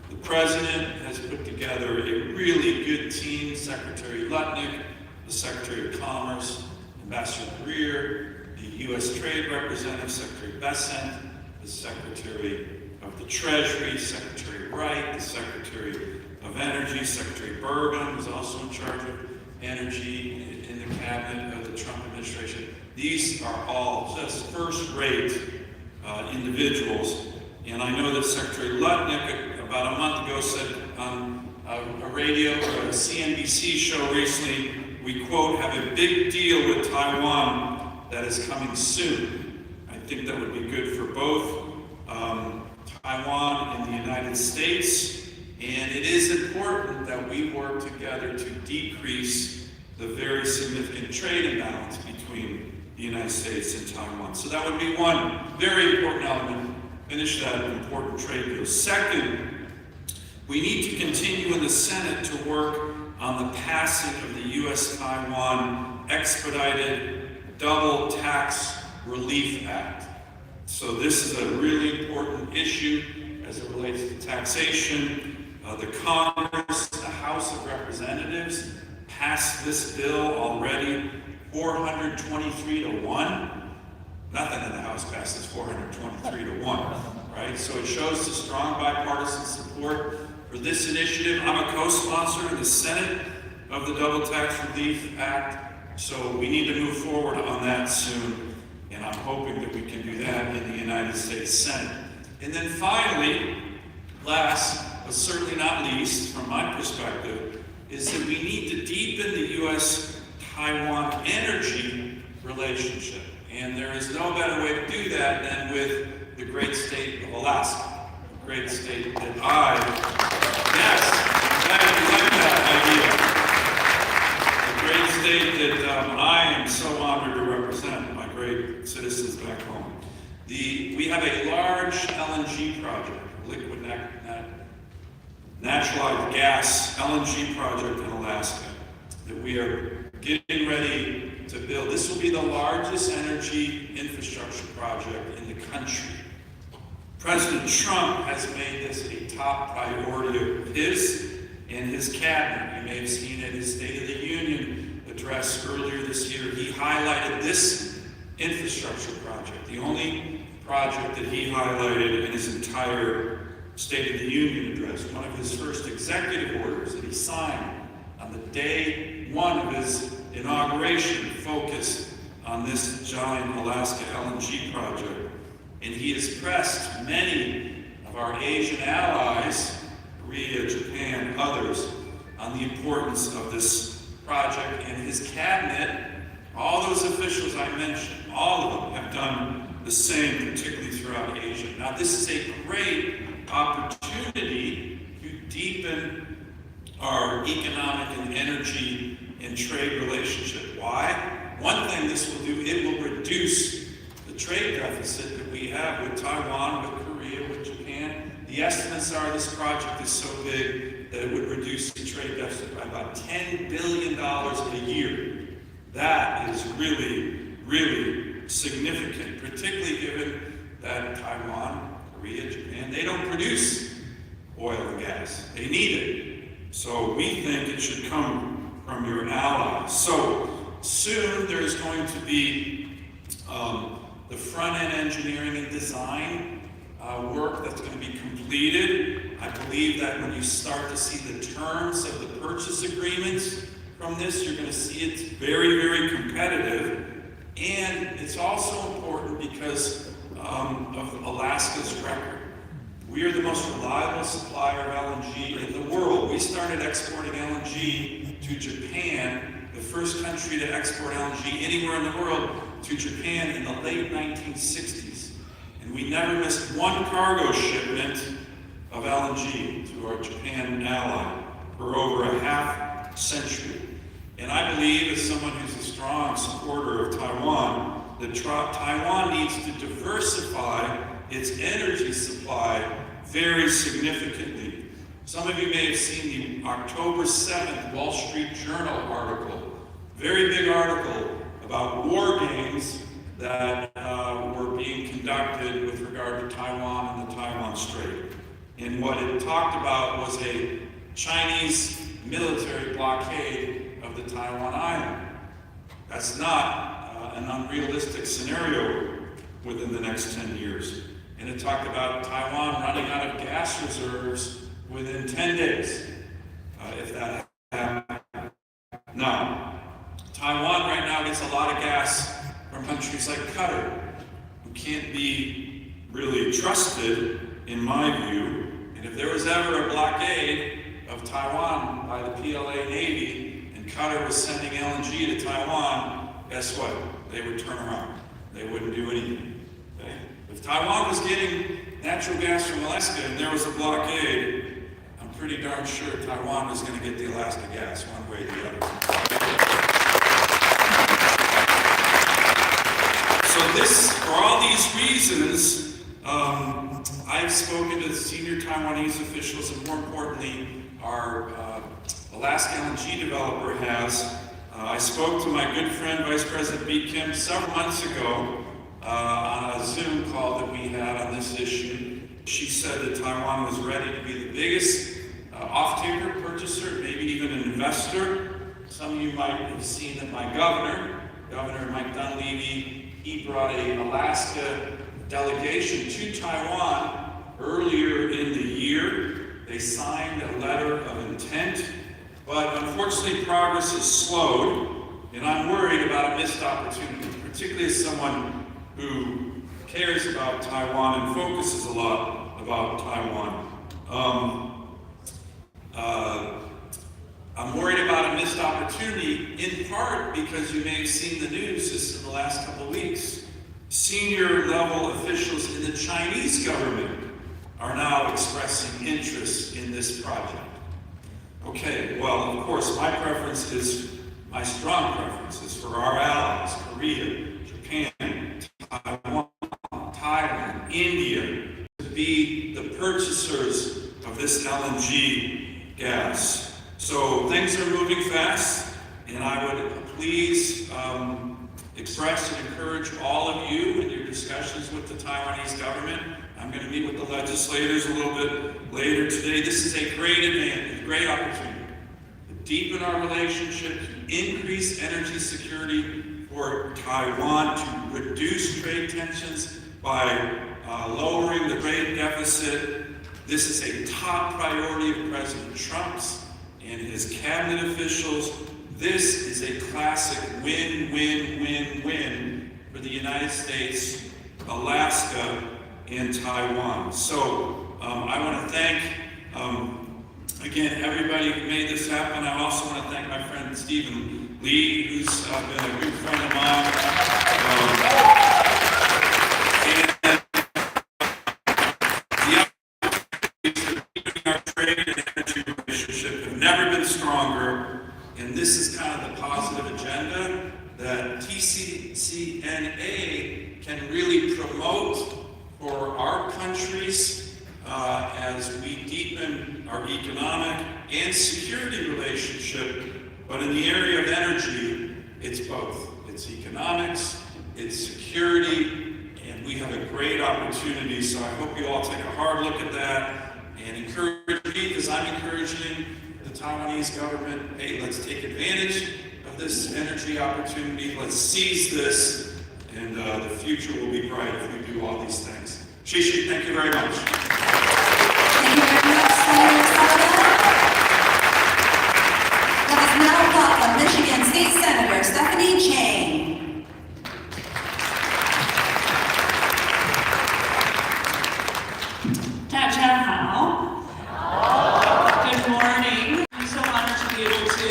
Speaker 9: The President has put together a really good team, Secretary Lutnick, the Secretary of Commerce, Ambassador Greer, the U.S. Trade Representative, Secretary Bessent, the Secretary of the Treasury, Secretary Wright, the Secretary of Energy, Secretary Bergen, who's also in charge of energy in the cabinet of the Trump administration. These are all just first-rate individuals. And I know that Secretary Lutnick, about a month ago, said on a radio or a CNBC show recently, we, quote, have a big deal with Taiwan that is coming soon. I think that would be good for both Taiwan and the United States. And it is important that we work together to decrease the very significant trade imbalance between the United States and Taiwan. So that would be one very important element. Finish that important trade deal. Second, we need to continue in the Senate to work on the passing of the U.S.-Taiwan Expedited Double Tax Relief Act. So this is a really important issue as it relates to taxation. The Congress, the House of Representatives, passed this bill already 423 to 1. Nothing in the House passes 423 to 1, right? So it shows the strong bipartisan support for this initiative. I'm a co-sponsor in the Senate of the Double Tax Relief Act, so we need to move forward on that soon, and I'm hoping that we can do that in the United States Senate. And then finally, last but certainly not least, from my perspective, is that we need to deepen the U.S.-Taiwan energy relationship. And there is no better way to do that than with the great state of Alaska, the great state that yes, glad you like that idea. The great state that I am so honored to represent, my great citizens back home. We have a large LNG project, liquid naturalized gas LNG project in Alaska that we are getting ready to build. This will be the largest energy infrastructure project in the country. President Trump has made this a top priority of his and his cabinet. You may have seen in his State of the Union address earlier this year, he highlighted this infrastructure project, the only project that he highlighted in his entire State of the Union address, one of his first executive orders that he signed on the day one of his inauguration, focused on this giant Alaska LNG project. And he has pressed many of our Asian allies, Korea, Japan, others, on the importance of this project, and his cabinet, all those officials I mentioned, all of them have done the same, particularly throughout Asia. Now, this is a great opportunity to deepen our economic and energy and trade relationship. Why? One thing this will do, it will reduce the trade deficit that we have with Taiwan, with Korea, with Japan. The estimates are this project is so big that it would reduce the trade deficit by about $10 billion a year. That is really, really significant, particularly given that Taiwan, Korea, Japan, they don't produce oil and gas. They need it. So we think it should come from your allies. So soon there's going to be the front-end engineering and design work that's going to be completed. I believe that when you start to see the terms of the purchase agreements from this, you're going to see it's very, very competitive. And it's also important because of Alaska's record. We are the most reliable supplier of LNG in the world. We started exporting LNG to Japan, the first country to export LNG anywhere in the world, to Japan in the late 1960s. And we never missed one cargo shipment of LNG to our Japan ally for over a half century. And I believe, as someone who's a strong supporter of Taiwan, that Taiwan needs to diversify its energy supply very significantly. Some of you may have seen the October 7th Wall Street Journal article, very big article about war games that were being conducted with regard to Taiwan and the Taiwan Strait. And what it talked about was a Chinese military blockade of the Taiwan island. That's not an unrealistic scenario within the next 10 years. And it talked about Taiwan running out of gas reserves within 10 days, if that happened. Now, Taiwan right now gets a lot of gas from countries like Qatar, who can't be really trusted, in my view. And if there was ever a blockade of Taiwan by the PLA Navy, and Qatar was sending LNG to Taiwan, guess what? They would turn around. They wouldn't do anything. Okay? If Taiwan was getting natural gas from Alaska and there was a blockade, I'm pretty darn sure Taiwan was going to get the Alaska gas one way or the other. So this, for all these reasons, I've spoken to the senior Taiwanese officials, and more importantly, our Alaska LNG developer has. I spoke to my good friend, Vice President B. Kim, several months ago on a Zoom call that we had on this issue. She said that Taiwan was ready to be the biggest off-taker purchaser, maybe even an investor. Some of you might have seen that my Governor Mike Dunleavy, he brought an Alaska delegation to Taiwan earlier in the year. They signed a letter of intent, but unfortunately progress has slowed, and I'm worried about a missed opportunity, particularly as someone who cares about Taiwan and focuses a lot about Taiwan. I'm worried about a missed opportunity, in part because you may have seen the news just in the last couple of weeks. Senior level officials in the Chinese government are now expressing interest in this project. Okay, well, of course, my strong preference is for our allies, Korea, Japan, Taiwan, Thailand, India, to be the purchasers of this LNG gas. So things are moving fast, and I would please express and encourage all of you in your discussions with the Taiwanese government. I'm going to meet with the legislators a little bit later today. This is a great advantage, a great opportunity to deepen our relationship, to increase energy security for Taiwan, to reduce trade tensions by lowering the trade deficit. This is a top priority of President Trump's and his cabinet officials. This is a classic win-win-win-win for the United States, Alaska, and Taiwan. So I want to thank Again, everybody who made this happen. I also want to thank my friend Stephen Lee, who's been a good friend of mine. Our trade and energy relationship have never been stronger, and this is kind of the positive agenda that TCCNA can really promote for our countries as we deepen our economic and security relationship. But in the area of energy, it's both. It's economics, it's security, and we have a great opportunity. So I hope you all take a hard look at that and encourage me, because I'm encouraging the Taiwanese government, hey, let's take advantage of this energy opportunity. Let's seize this, and the future will be bright if we do all these things. Shishi, thank you very much.
Speaker 2: Thank you very much, Senator Sullivan. Let us now welcome Michigan State Senator Stephanie Chang.
Speaker 10: Good morning. I'm so honored to be able to,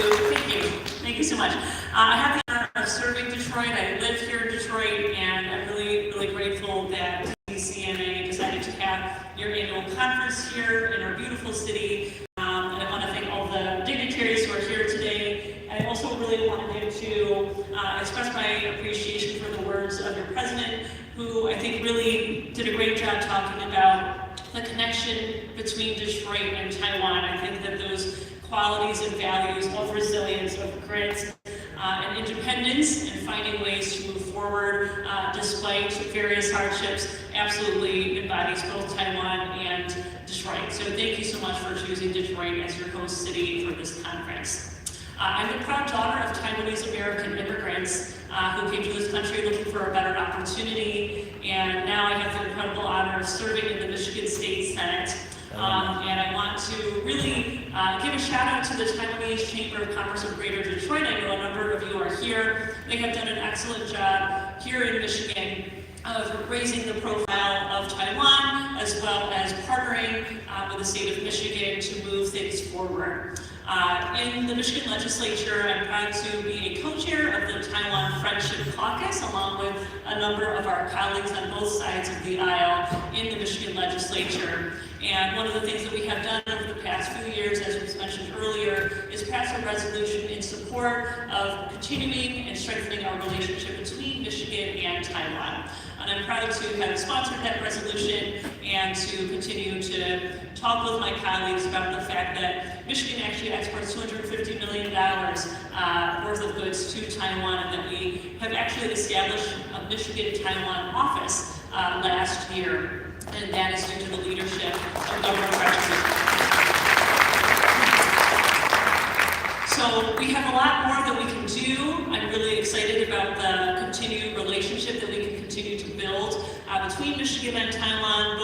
Speaker 10: thank you so much. I have the honor of serving Detroit. I live here in Detroit, and I'm really, really grateful that TCCNA decided to have your annual conference here in our beautiful city. And I want to thank all the dignitaries who are here today. I also really wanted to express my appreciation for the words of your president, who I think really did a great job talking about the connection between Detroit and Taiwan. I think that those qualities and values of resilience, of grit, and independence, and finding ways to move forward despite various hardships, absolutely embodies both Taiwan and Detroit. So thank you so much for choosing Detroit as your host city for this conference. I'm the proud daughter of Taiwanese American immigrants who came to this country looking for a better opportunity, and now I have the incredible honor of serving in the Michigan State Senate. And I want to really give a shout out to the Taiwanese Chamber of Commerce of Greater Detroit. I know a number of you are here. They have done an excellent job here in Michigan of raising the profile of Taiwan, as well as partnering with the state of Michigan to move things forward. In the Michigan legislature, I'm proud to be a co-chair of the Taiwan Friendship Caucus, along with a number of our colleagues on both sides of the aisle in the Michigan legislature. And one of the things that we have done over the past few years, as was mentioned earlier, is pass a resolution in support of continuing and strengthening our relationship between Michigan and Taiwan. And I'm proud to have sponsored that resolution and to continue to talk with my colleagues about the fact that Michigan actually exports $250 million worth of goods to Taiwan, and that we have actually established a Michigan-Taiwan office last year. And that is due to the leadership of Governor Gretchen. So we have a lot more that we can do. I'm really excited about the continued relationship that we can continue to build between Michigan and Taiwan,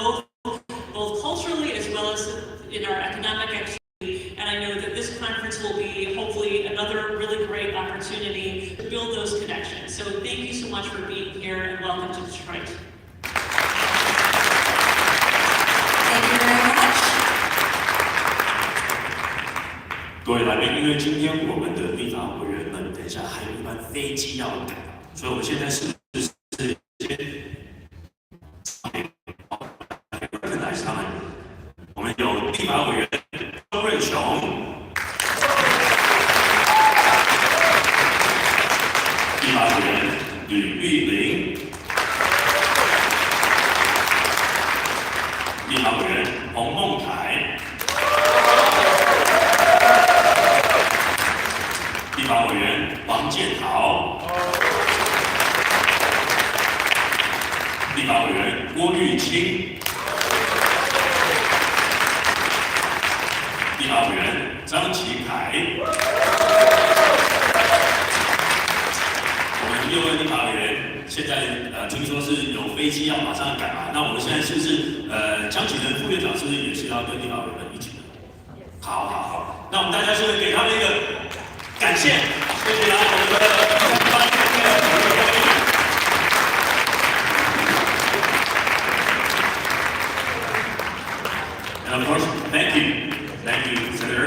Speaker 10: both culturally as well as in our economic activity. And I know that this conference will be hopefully another really great opportunity to build those connections. So thank you so much for being here, and welcome to Detroit.
Speaker 2: Thank you very much.
Speaker 1: 各位来宾，因为今天我们的立法委员们等一下还有一班飞机要赶，所以我们现在是先他们，我们有立法委员Loncheon，立法委员吕玉玲，立法委员洪孟凯。立法委员王建豪，立法委员郭玉清，立法委员张启凯，我们6位立法委员现在听说是有飞机要马上赶来，那我们现在是不是江启臣副院长是不是也是要跟立法委员一起的？好，那我们大家是不是给他们一个感谢，谢谢我们的And of course, thank you, Senator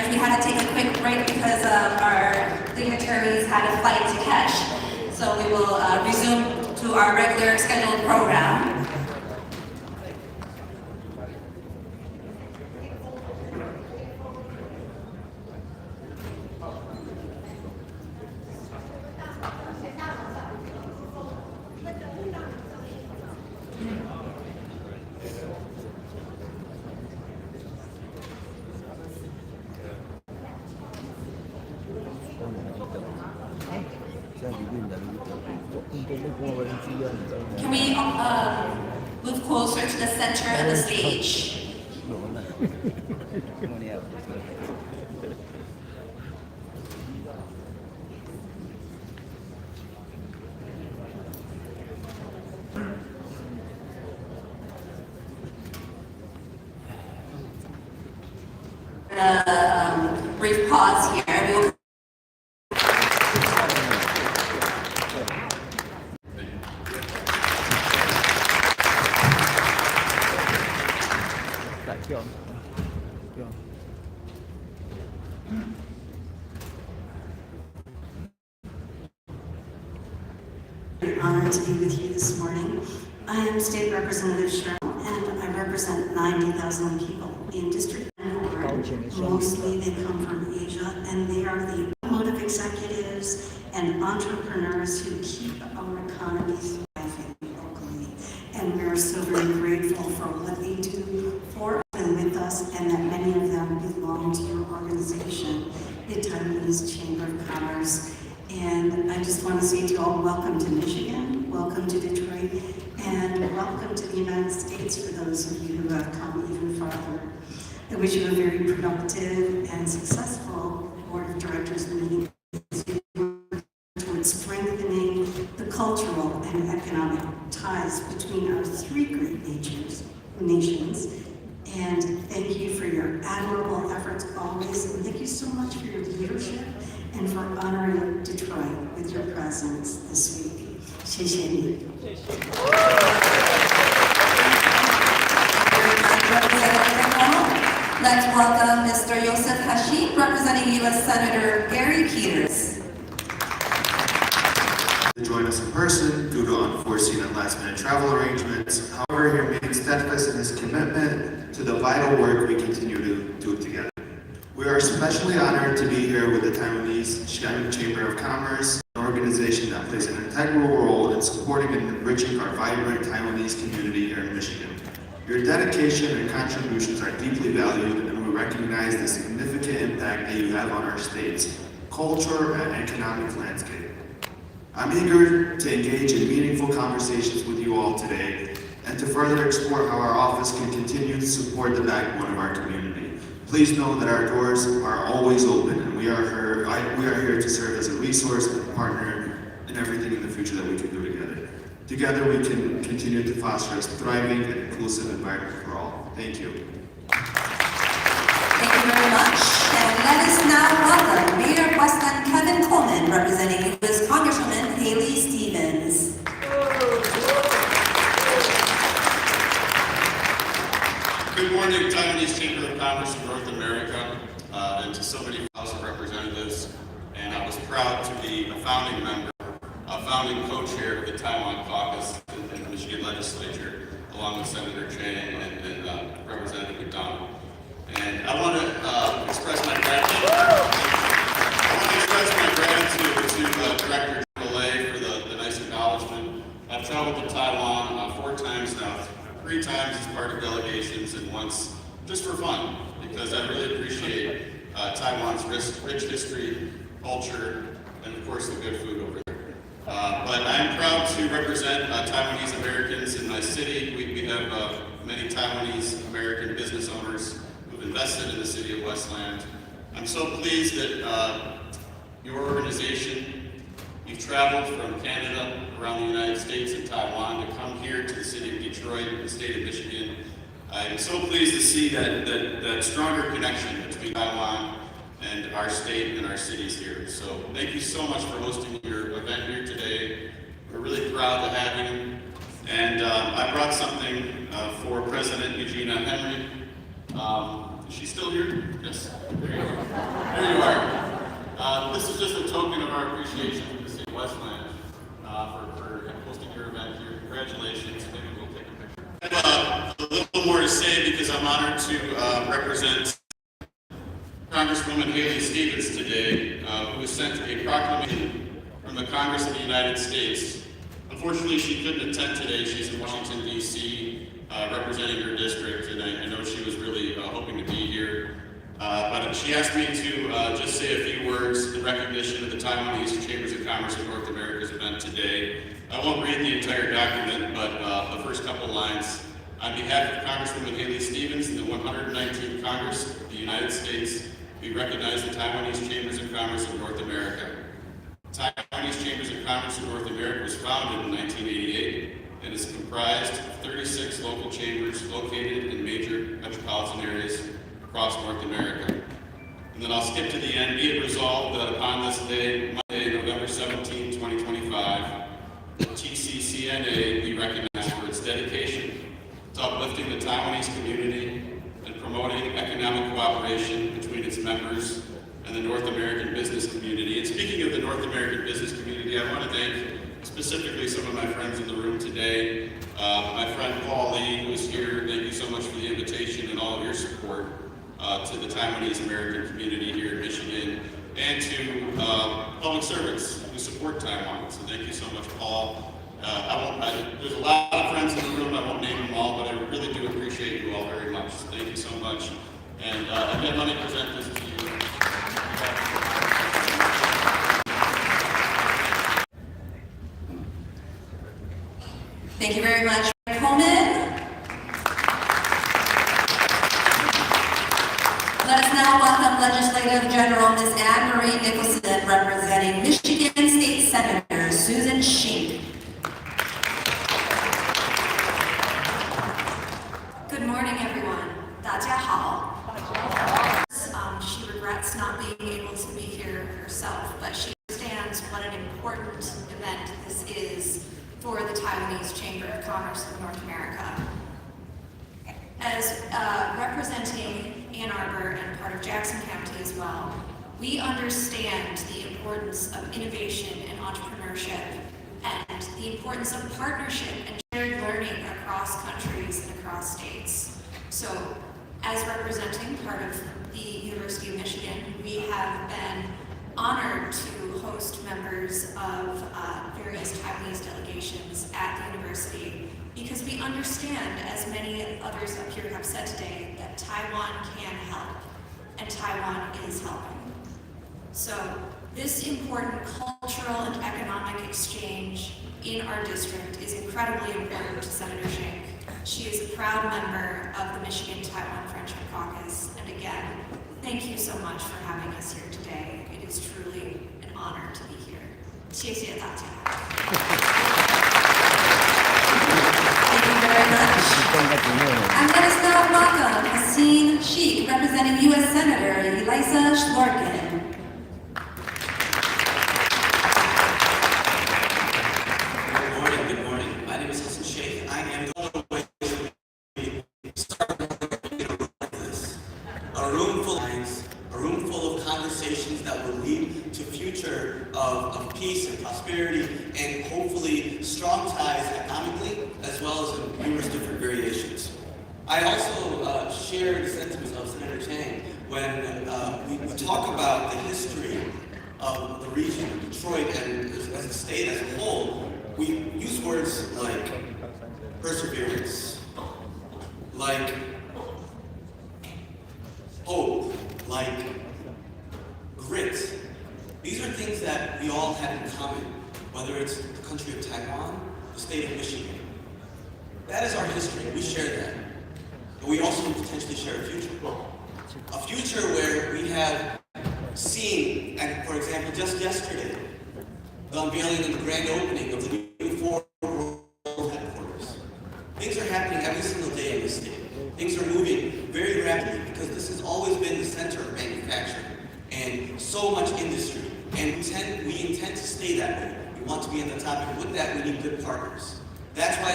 Speaker 2: commissioners, we had to take a quick break because our dignitaries had a flight to catch. So we will resume to our regular scheduled program. Can we move closer to the center of the stage? Brief pause here. We will
Speaker 11: Honored to be with you this morning. I am State Representative Cheryl, and I represent 90,000 people in District 9. Mostly they come from Asia, and they are the automotive executives and entrepreneurs who keep our economy thriving locally. And we are so very grateful for what they do for and with us, and that many of them belong to your organization, the Taiwanese Chamber of Commerce. And I just want to say to you all, welcome to Michigan, welcome to Detroit, and welcome to the United States for those of you who have come even farther. I wish you a very productive and successful Board of Directors meeting towards strengthening the cultural and economic ties between our three great nations. And thank you for your admirable efforts always, and thank you so much for your leadership and for honoring Detroit with your presence this week. 谢谢你。
Speaker 2: Let's welcome Mr. Yosef Hashim, representing U.S. Senator Gary Peters.
Speaker 12: To join us in person due to unforeseen and last-minute travel arrangements. However, he remains steadfast in his commitment to the vital work we continue to do together. We are especially honored to be here with the Taiwanese Chamber of Commerce, an organization that plays an integral role in supporting and enriching our vibrant Taiwanese community here in Michigan. Your dedication and contributions are deeply valued, and we recognize the significant impact that you have on our state's culture and economic landscape. I'm eager to engage in meaningful conversations with you all today and to further explore how our office can continue to support the backbone of our community. Please know that our doors are always open, and we are here to serve as a resource and partner in everything in the future that we can do together. Together we can continue to foster a thriving and inclusive environment for all. Thank you.
Speaker 2: Thank you very much. And let us now welcome Mayor of Westland Kevin Coleman, representing U.S. Congresswoman Haley Stevens.
Speaker 13: Good morning, Taiwanese Chamber of Commerce of North America, and to so many House of Representatives. And I was proud to be a founding member, a founding co-chair of the Taiwan Caucus in the Michigan Legislature, along with Senator Chang and Representative McDonald. And I want to express my gratitude. To Director Lay for the nice acknowledgement. I've traveled to Taiwan 4 times now, 3 times as part of delegations, and once just for fun, because I really appreciate Taiwan's rich history, culture, and of course the good food over there. But I'm proud to represent Taiwanese Americans in my city. We have many Taiwanese American business owners who've invested in the city of Westland. I'm so pleased that your organization, you've traveled from Canada, around the United States and Taiwan to come here to the city of Detroit, the state of Michigan. I'm so pleased to see that stronger connection between Taiwan and our state and our cities here. So thank you so much for hosting your event here today. We're really proud to have you. And I brought something for President Eugenia Hennry. Is she still here? Yes. There you are. There you are. This is just a token of our appreciation to the city of Westland for hosting your event here. Congratulations. Maybe we'll take a picture. I have a little more to say because I'm honored to represent Congresswoman Haley Stevens today, who was sent a proclamation from the Congress of the United States. Unfortunately, she couldn't attend today. She's in Washington, D.C., representing her district, and I know she was really hoping to be here. But she asked me to just say a few words in recognition of the Taiwanese Chambers of Commerce of North America's event today. I won't read the entire document, but the first couple lines. On behalf of Congresswoman Haley Stevens and the 119th Congress of the United States, we recognize the Taiwanese Chambers of Commerce of North America. The Taiwanese Chambers of Commerce of North America was founded in 1988 and is comprised of 36 local chambers located in major metropolitan areas across North America. And then I'll skip to the end. Be it resolved that upon this day, Monday, November 17, 2025, the TCCNA be recognized for its dedication to uplifting the Taiwanese community and promoting economic cooperation between its members and the North American business community. And speaking of the North American business community, I want to thank specifically some of my friends in the room today. My friend Paul Lee, who is here, thank you so much for the invitation and all of your support to the Taiwanese American community here in Michigan, and to public servants who support Taiwan. So thank you so much, Paul. There's a lot of friends in the room, I won't name them all, but I really do appreciate you all very much. So thank you so much. And again, let me present this to you.
Speaker 2: Thank you very much, Coleman. Let us now welcome Legislative General Ms. Anne-Marie Nicholson, representing Michigan State Senator Susan Sheik.
Speaker 14: Good morning, everyone. 大家好. She regrets not being able to be here herself, but she understands what an important event this is for the Taiwanese Chamber of Commerce of North America. As representing Ann Arbor and part of Jackson County as well, we understand the importance of innovation and entrepreneurship and the importance of partnership and shared learning across countries and across states. So, as representing part of the University of Michigan, we have been honored to host members of various Taiwanese delegations at the university because we understand, as many others up here have said today, that Taiwan can help and Taiwan is helping. So this important cultural and economic exchange in our district is incredibly important to Senator Schenck. She is a proud member of the Michigan-Taiwan Friendship Caucus, and again, thank you so much for having us here today. It is truly an honor to be here. 谢谢大家.
Speaker 2: Thank you very much. And let us now welcome Haseem Sheik, representing U.S. Senator Elisa Schlorkin.
Speaker 15: Good morning. My name is Haseem Sheik. I am the way a room full of minds, a room full of conversations that will lead to a future of peace and prosperity and hopefully strong ties economically as well as in numerous different variations. I also share the sentiments of Senator Chang when we talk about the history of the region of Detroit and as a state as a whole. We use words like perseverance, like hope, like grit. These are things that we all have in common, whether it's the country of Taiwan, the state of Michigan. That is our history, we share that. But we also potentially share a future. A future where we have seen, and for example, just yesterday, the unveiling and the grand opening of the new Ford World headquarters. Things are happening every single day in this state. Things are moving very rapidly because this has always been the center of manufacturing and so much industry. And we intend to stay that way. We want to be on the top, and with that, we need good partners. That's why,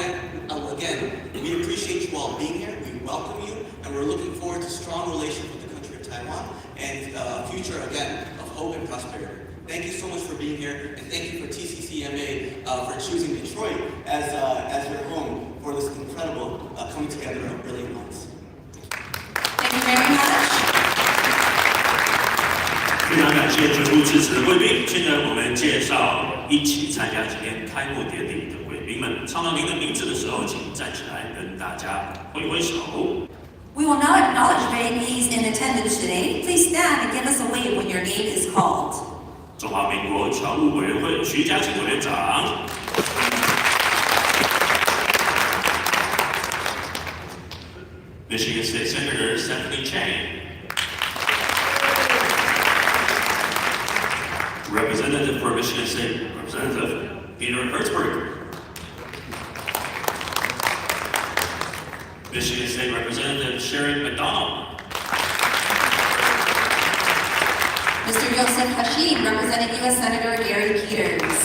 Speaker 15: again, we appreciate you all being here, we welcome you, and we're looking forward to strong relations with the country of Taiwan and a future, again, of hope and prosperity. Thank you so much for being here, and thank you for TCCMA for choosing Detroit as your home for this incredible coming together of brilliant minds.
Speaker 2: Thank you very much.
Speaker 1: 非常感谢全部支持的贵宾。现在我们介绍一起参加今天开幕典礼的贵宾们。唱到您的名字的时候，请站起来跟大家挥挥手。
Speaker 2: We will now acknowledge VIPs in attendance today. Please stand and give us a wave when your name is called.
Speaker 1: 中华民国侨务委员会徐家庆委员长。Michigan State Senator Stephanie Chang. Representative for Michigan State, Representative Peter Hertzberg. Michigan State Representative Sharon McDonald.
Speaker 2: Mr. Joseph Hashim, representing U.S. Senator Gary Peters.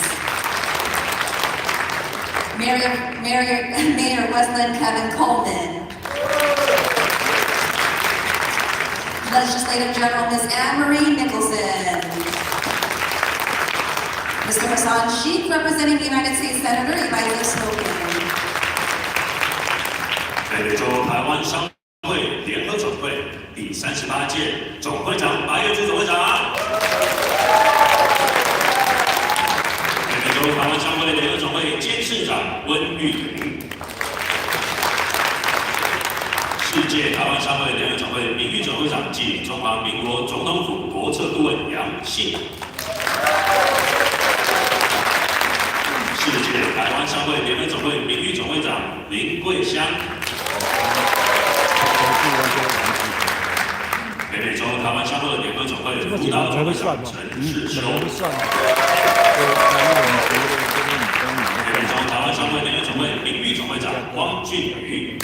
Speaker 2: Mayor Westland Kevin Coleman. Legislative General Ms. Anne-Marie Nicholson. Mr. Hassan Sheikh, representing the United States Senator Eliza Slocum.
Speaker 1: 北美洲台湾商会联合总会第38届总会长白彦祖总会长。北美洲台湾商会联合总会监事长温玉玲。世界台湾商会联合总会名誉总会长暨中华民国总统府国策顾问杨信。世界台湾商会联合总会名誉总会长林桂香。北美洲台湾商会联合总会辅导总会长陈世修。北美洲台湾商会联合总会名誉总会长汪俊宇。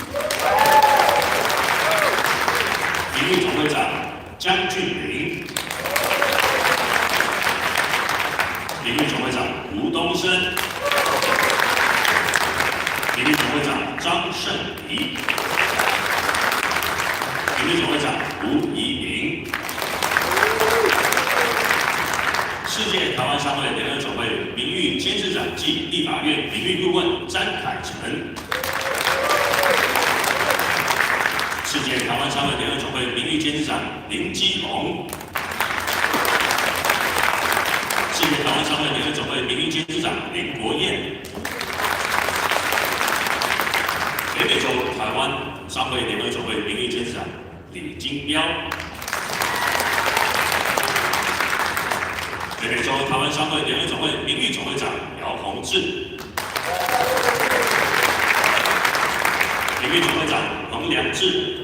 Speaker 1: 名誉总会长江俊麟。名誉总会长吴东升。名誉总会长张胜仪。名誉总会长吴怡明。世界台湾商会联合总会名誉监事长暨立法院名誉顾问詹凯成。世界台湾商会联合总会名誉监事长林基宏。世界台湾商会联合总会名誉监事长林国燕。北美洲台湾商会联合总会名誉监事长李金彪。北美洲台湾商会联合总会名誉总会长姚宏志。名誉总会长彭良志。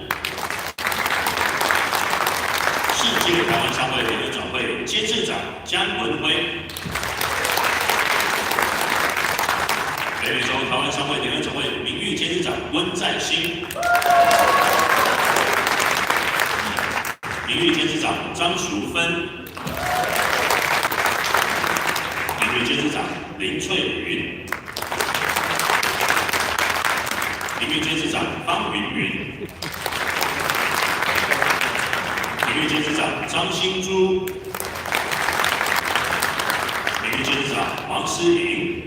Speaker 1: 世界台湾商会联合总会监事长江文辉。北美洲台湾商会联合总会名誉监事长温在兴。名誉监事长张淑芬。名誉监事长林翠云。名誉监事长方云云。名誉监事长张新珠。名誉监事长王诗莹。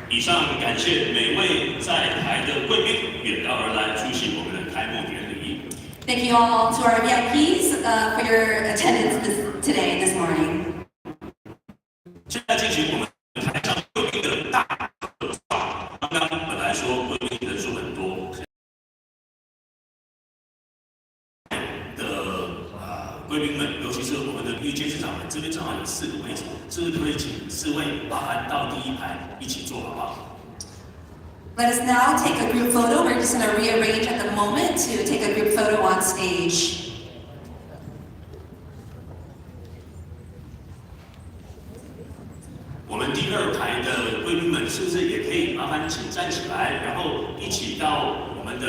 Speaker 1: 以上感谢每位在台的贵宾远道而来出席我们的开幕典礼。
Speaker 2: Thank you all to our VIPs for your attendance today, this morning.
Speaker 1: 现在进行我们台上贵宾的大合照。刚刚本来说贵宾人数很多的贵宾们，尤其是我们的名誉监事长们，这边正好有4个位置，是不是可以请4位麻烦到第一排一起坐，好不好？
Speaker 2: Let us now take a group photo. We're just going to rearrange at the moment to take a group photo on stage.
Speaker 1: 我们第2排的贵宾们，是不是也可以麻烦请站起来，然后一起到我们的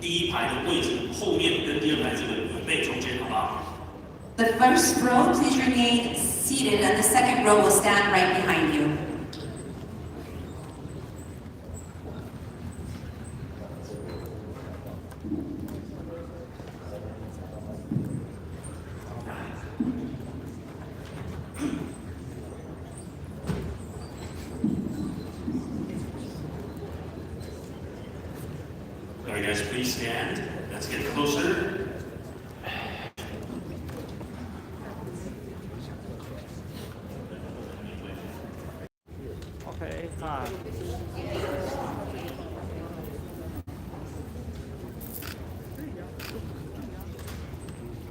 Speaker 1: 第1排的位置后面，跟第2排这个椅背中间，好不好？
Speaker 2: The first row, please remain seated, and the second row will stand right behind you.
Speaker 1: you guys please stand? Let's get closer.
Speaker 3: Okay, time.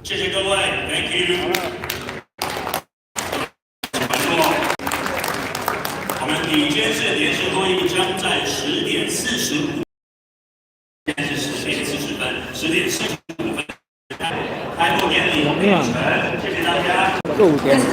Speaker 1: 谢谢各位 ，Thank you。我们理监事联席会议将在10点45，现在是10点40分，10点45分开幕典礼完成，谢谢大家。